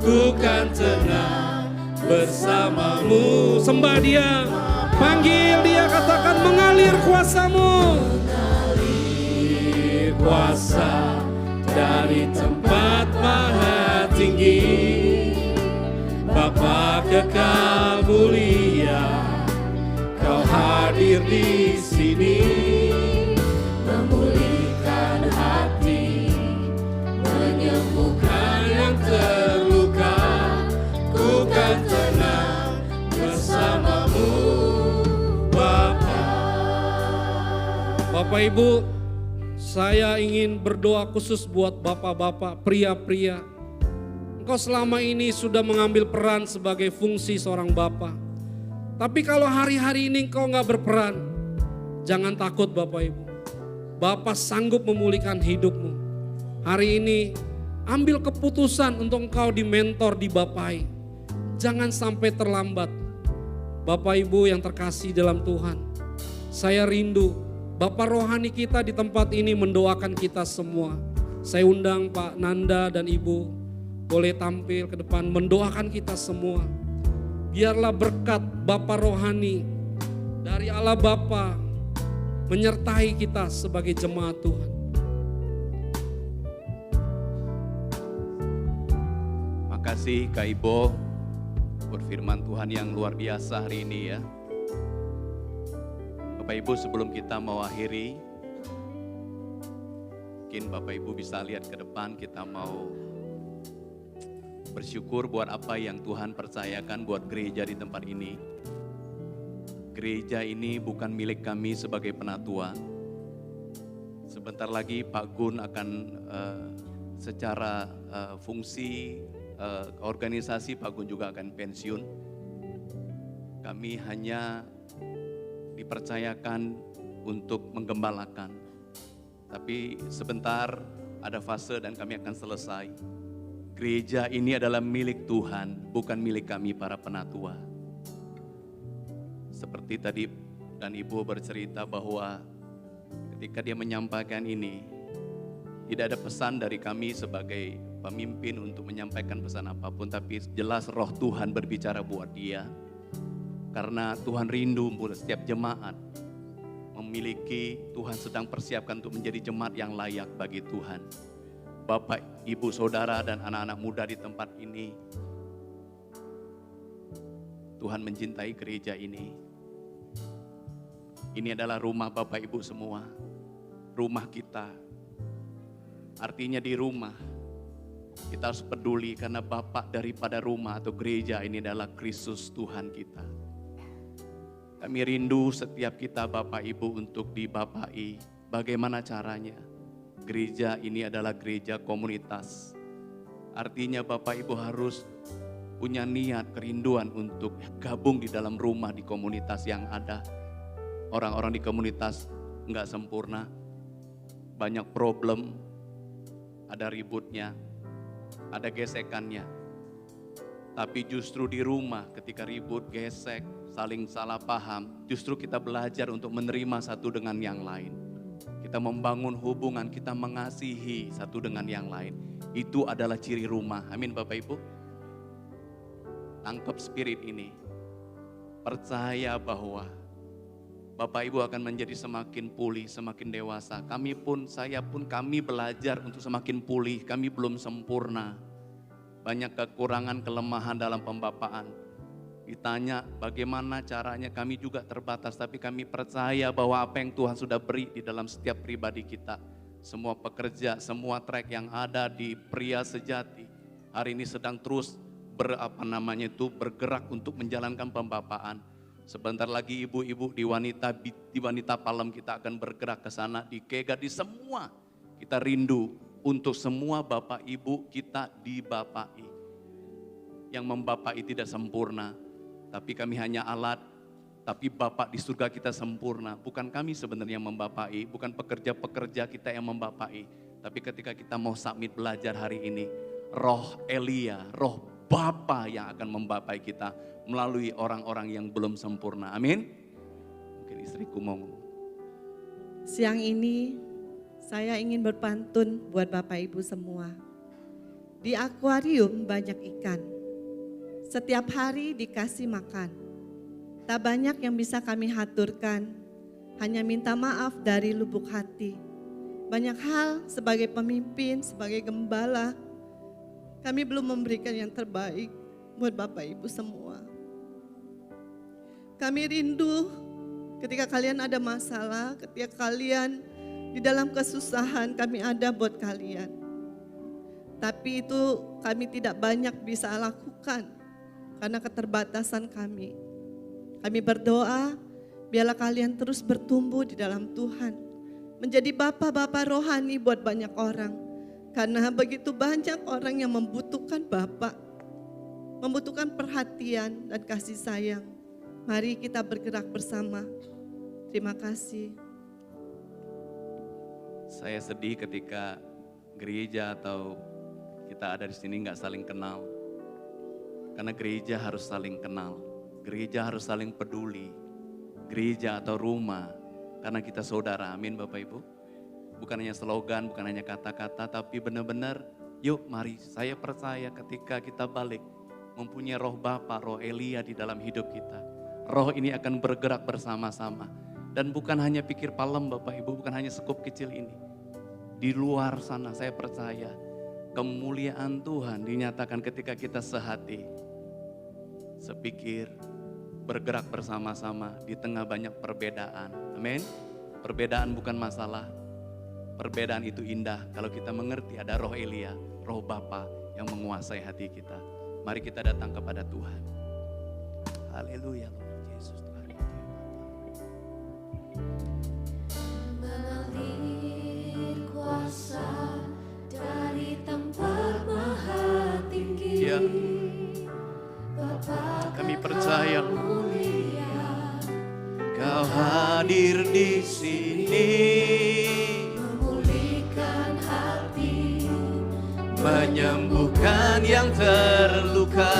Ku kan tenang bersamamu. Sembah Dia, panggil Dia, katakan mengalir kuasa-Mu. Mengalir kuasa dari tempat maha tinggi. Bapa kekal mulia, kau hadir di sini, memulihkan hati, menyembuhkan yang terluka. Ku kan tenang bersamamu, Bapa. Bapak Ibu, saya ingin berdoa khusus buat bapak-bapak, pria-pria. Engkau selama ini sudah mengambil peran sebagai fungsi seorang bapak. Tapi kalau hari-hari ini engkau gak berperan, jangan takut Bapak Ibu. Bapak sanggup memulihkan hidupmu. Hari ini ambil keputusan untuk engkau dimentor, dibapai. Jangan sampai terlambat. Bapak Ibu yang terkasih dalam Tuhan, saya rindu Bapak rohani kita di tempat ini mendoakan kita semua. Saya undang Pak Nanda dan Ibu boleh tampil ke depan mendoakan kita semua. Biarlah berkat Bapak rohani dari Allah Bapa menyertai kita sebagai jemaat Tuhan. Makasih Kak Ibo buat firman Tuhan yang luar biasa hari ini ya. Bapak Ibu, sebelum kita mau akhiri, mungkin Bapak Ibu bisa lihat ke depan, kita mau bersyukur buat apa yang Tuhan percayakan buat gereja di tempat ini. Gereja ini bukan milik kami sebagai penatua. Sebentar lagi Pak Gun akan secara fungsi organisasi Pak Gun juga akan pensiun. Kami hanya dipercayakan untuk menggembalakan. Tapi sebentar ada fase dan kami akan selesai. Gereja ini adalah milik Tuhan, bukan milik kami para penatua. Seperti tadi dan Ibu bercerita bahwa ketika dia menyampaikan ini, tidak ada pesan dari kami sebagai pemimpin untuk menyampaikan pesan apapun, tapi jelas roh Tuhan berbicara buat dia. Karena Tuhan rindu buat setiap jemaat memiliki, Tuhan sedang persiapkan untuk menjadi jemaat yang layak bagi Tuhan. Bapak, Ibu, Saudara, dan anak-anak muda di tempat ini. Tuhan mencintai gereja ini. Ini adalah rumah Bapak Ibu semua. Rumah kita. Artinya di rumah kita harus peduli karena Bapak daripada rumah atau gereja ini adalah Kristus Tuhan kita. Kami rindu setiap kita Bapak Ibu untuk dibapai. Bagaimana caranya? Gereja ini adalah gereja komunitas. Artinya Bapak Ibu harus punya niat, kerinduan untuk gabung di dalam rumah di komunitas yang ada. Orang-orang di komunitas enggak sempurna. Banyak problem, ada ributnya, ada gesekannya. Tapi justru di rumah ketika ribut, gesek, saling salah paham, justru kita belajar untuk menerima satu dengan yang lain. Kita membangun hubungan, kita mengasihi satu dengan yang lain. Itu adalah ciri rumah. Amin Bapak Ibu. Tangkap spirit ini. Percaya bahwa Bapak Ibu akan menjadi semakin pulih, semakin dewasa. Kami pun, saya pun, kami belajar untuk semakin pulih. Kami belum sempurna. Banyak kekurangan, kelemahan dalam pembapaan. Ditanya bagaimana caranya, kami juga terbatas. Tapi kami percaya bahwa apa yang Tuhan sudah beri di dalam setiap pribadi kita. Semua pekerja, semua track yang ada di Pria Sejati. Hari ini sedang terus bergerak untuk menjalankan pembapaan. Sebentar lagi ibu-ibu di wanita Palem kita akan bergerak ke sana, di Kega, di semua. Kita rindu untuk semua Bapak Ibu kita dibapai. Yang membapai tidak sempurna, tapi kami hanya alat. Tapi Bapak di surga kita sempurna. Bukan kami sebenarnya yang membapai, bukan pekerja-pekerja kita yang membapai. Tapi ketika kita mau submit belajar hari ini, roh Elia, roh Bapa yang akan membapai kita melalui orang-orang yang belum sempurna. Amin. Mungkin istriku mau ngomong. Siang ini saya ingin berpantun buat Bapak Ibu semua. Di akuarium banyak ikan. Setiap hari dikasih makan. Tak banyak yang bisa kami haturkan. Hanya minta maaf dari lubuk hati. Banyak hal sebagai pemimpin, sebagai gembala, kami belum memberikan yang terbaik buat Bapak Ibu semua. Kami rindu ketika kalian ada masalah, ketika kalian di dalam kesusahan, kami ada buat kalian. Tapi itu kami tidak banyak bisa lakukan karena keterbatasan kami. Kami berdoa, biarlah kalian terus bertumbuh di dalam Tuhan. Menjadi bapak-bapak rohani buat banyak orang. Karena begitu banyak orang yang membutuhkan Bapak, membutuhkan perhatian dan kasih sayang. Mari kita bergerak bersama. Terima kasih. Saya sedih ketika gereja atau kita ada di sini nggak saling kenal. Karena gereja harus saling kenal. Gereja harus saling peduli. Gereja atau rumah, karena kita saudara. Amin Bapak Ibu. Bukan hanya slogan, bukan hanya kata-kata, tapi benar-benar yuk mari, saya percaya ketika kita balik mempunyai roh Bapa, roh Elia di dalam hidup kita. Roh ini akan bergerak bersama-sama. Dan bukan hanya pikir Palem Bapak Ibu, bukan hanya skup kecil ini. Di luar sana saya percaya kemuliaan Tuhan dinyatakan ketika kita sehati, sepikir, bergerak bersama-sama di tengah banyak perbedaan. Amin. Perbedaan bukan masalah. Perbedaan itu indah kalau kita mengerti ada roh Elia, roh Bapa yang menguasai hati kita. Mari kita datang kepada Tuhan. Haleluya, Lord Yesus Tuhan. Mengalir kuasa dari tempat maha tinggi. Ya. Bapa Kami percaya mulia, Kau hadir di sini. Menyembuhkan yang terluka,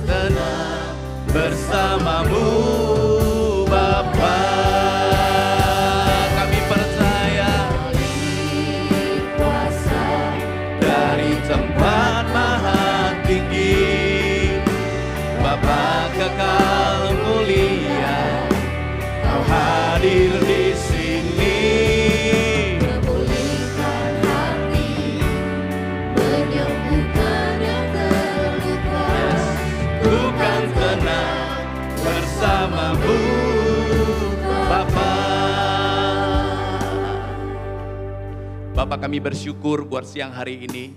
tenang bersamamu Bapa. Kami percaya kuasa dari tempat maha tinggi, Bapa kekal mulia, Kau hadir di sini. memulihkan hati Bapa, kami bersyukur buat siang hari ini.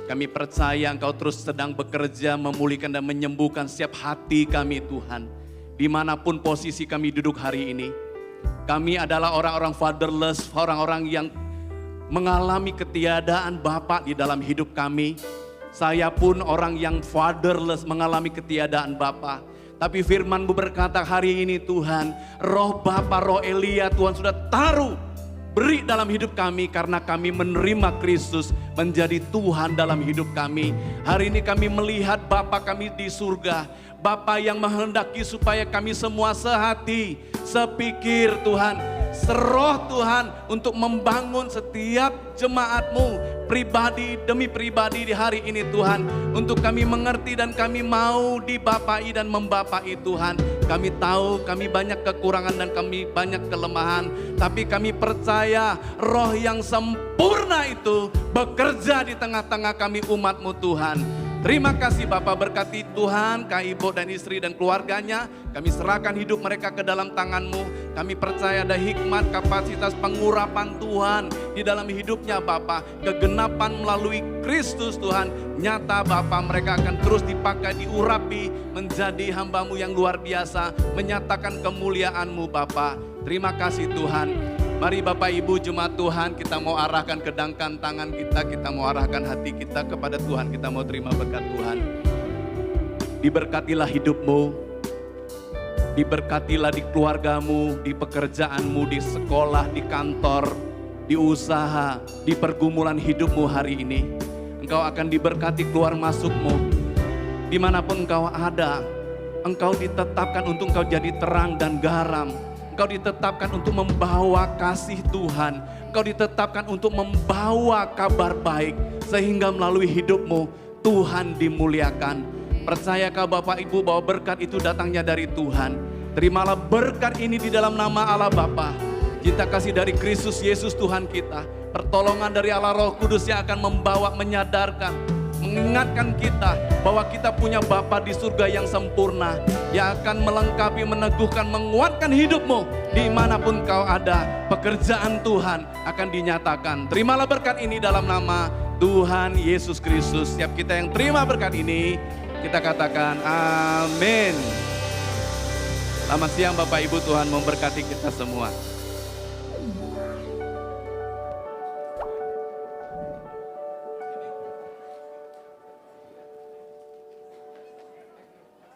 Kami percaya Engkau terus sedang bekerja memulihkan dan menyembuhkan setiap hati kami Tuhan. Dimanapun posisi kami duduk hari ini. Kami adalah orang-orang fatherless, orang-orang yang mengalami ketiadaan Bapa di dalam hidup kami. Saya pun orang yang fatherless mengalami ketiadaan Bapa. Tapi firman-Mu berkata hari ini Tuhan, roh Bapa, roh Elia Tuhan sudah taruh, beri dalam hidup kami karena kami menerima Kristus menjadi Tuhan dalam hidup kami. Hari ini kami melihat Bapa kami di surga. Bapa yang menghendaki supaya kami semua sehati, sepikir Tuhan, seroh Tuhan untuk membangun setiap jemaat-Mu pribadi demi pribadi di hari ini Tuhan. Untuk kami mengerti dan kami mau dibapai dan membapai Tuhan. Kami tahu kami banyak kekurangan dan kami banyak kelemahan. Tapi kami percaya roh yang sempurna itu bekerja di tengah-tengah kami umat-Mu Tuhan. Terima kasih Bapak, berkati Tuhan, Kak Ibu dan istri dan keluarganya. Kami serahkan hidup mereka ke dalam tangan-Mu. Kami percaya ada hikmat, kapasitas pengurapan Tuhan di dalam hidupnya Bapak. Kegenapan melalui Kristus Tuhan. Nyata Bapak, mereka akan terus dipakai, diurapi menjadi hamba-Mu yang luar biasa. Menyatakan kemuliaan-Mu Bapak. Terima kasih Tuhan. Mari Bapak Ibu jemaat Tuhan, kita mau arahkan kedangkan tangan kita mau arahkan hati kita kepada Tuhan, kita mau terima berkat Tuhan. Diberkatilah hidupmu, diberkatilah di keluargamu, di pekerjaanmu, di sekolah, di kantor, di usaha, di pergumulan hidupmu hari ini. Engkau akan diberkati keluar masukmu, dimanapun engkau ada, engkau ditetapkan untuk engkau jadi terang dan garam. Engkau ditetapkan untuk membawa kasih Tuhan. Engkau ditetapkan untuk membawa kabar baik. Sehingga melalui hidupmu Tuhan dimuliakan. Percayakah Bapak Ibu bahwa berkat itu datangnya dari Tuhan? Terimalah berkat ini di dalam nama Allah Bapa. Cinta kasih dari Kristus Yesus Tuhan kita. Pertolongan dari Allah Roh Kudus yang akan membawa, menyadarkan, mengingatkan kita bahwa kita punya Bapa di surga yang sempurna, yang akan melengkapi, meneguhkan, menguatkan hidupmu dimanapun kau ada. Pekerjaan Tuhan akan dinyatakan. Terimalah berkat ini dalam nama Tuhan Yesus Kristus. Setiap kita yang terima berkat ini, kita katakan amin. Selamat siang Bapak Ibu, Tuhan memberkati kita semua.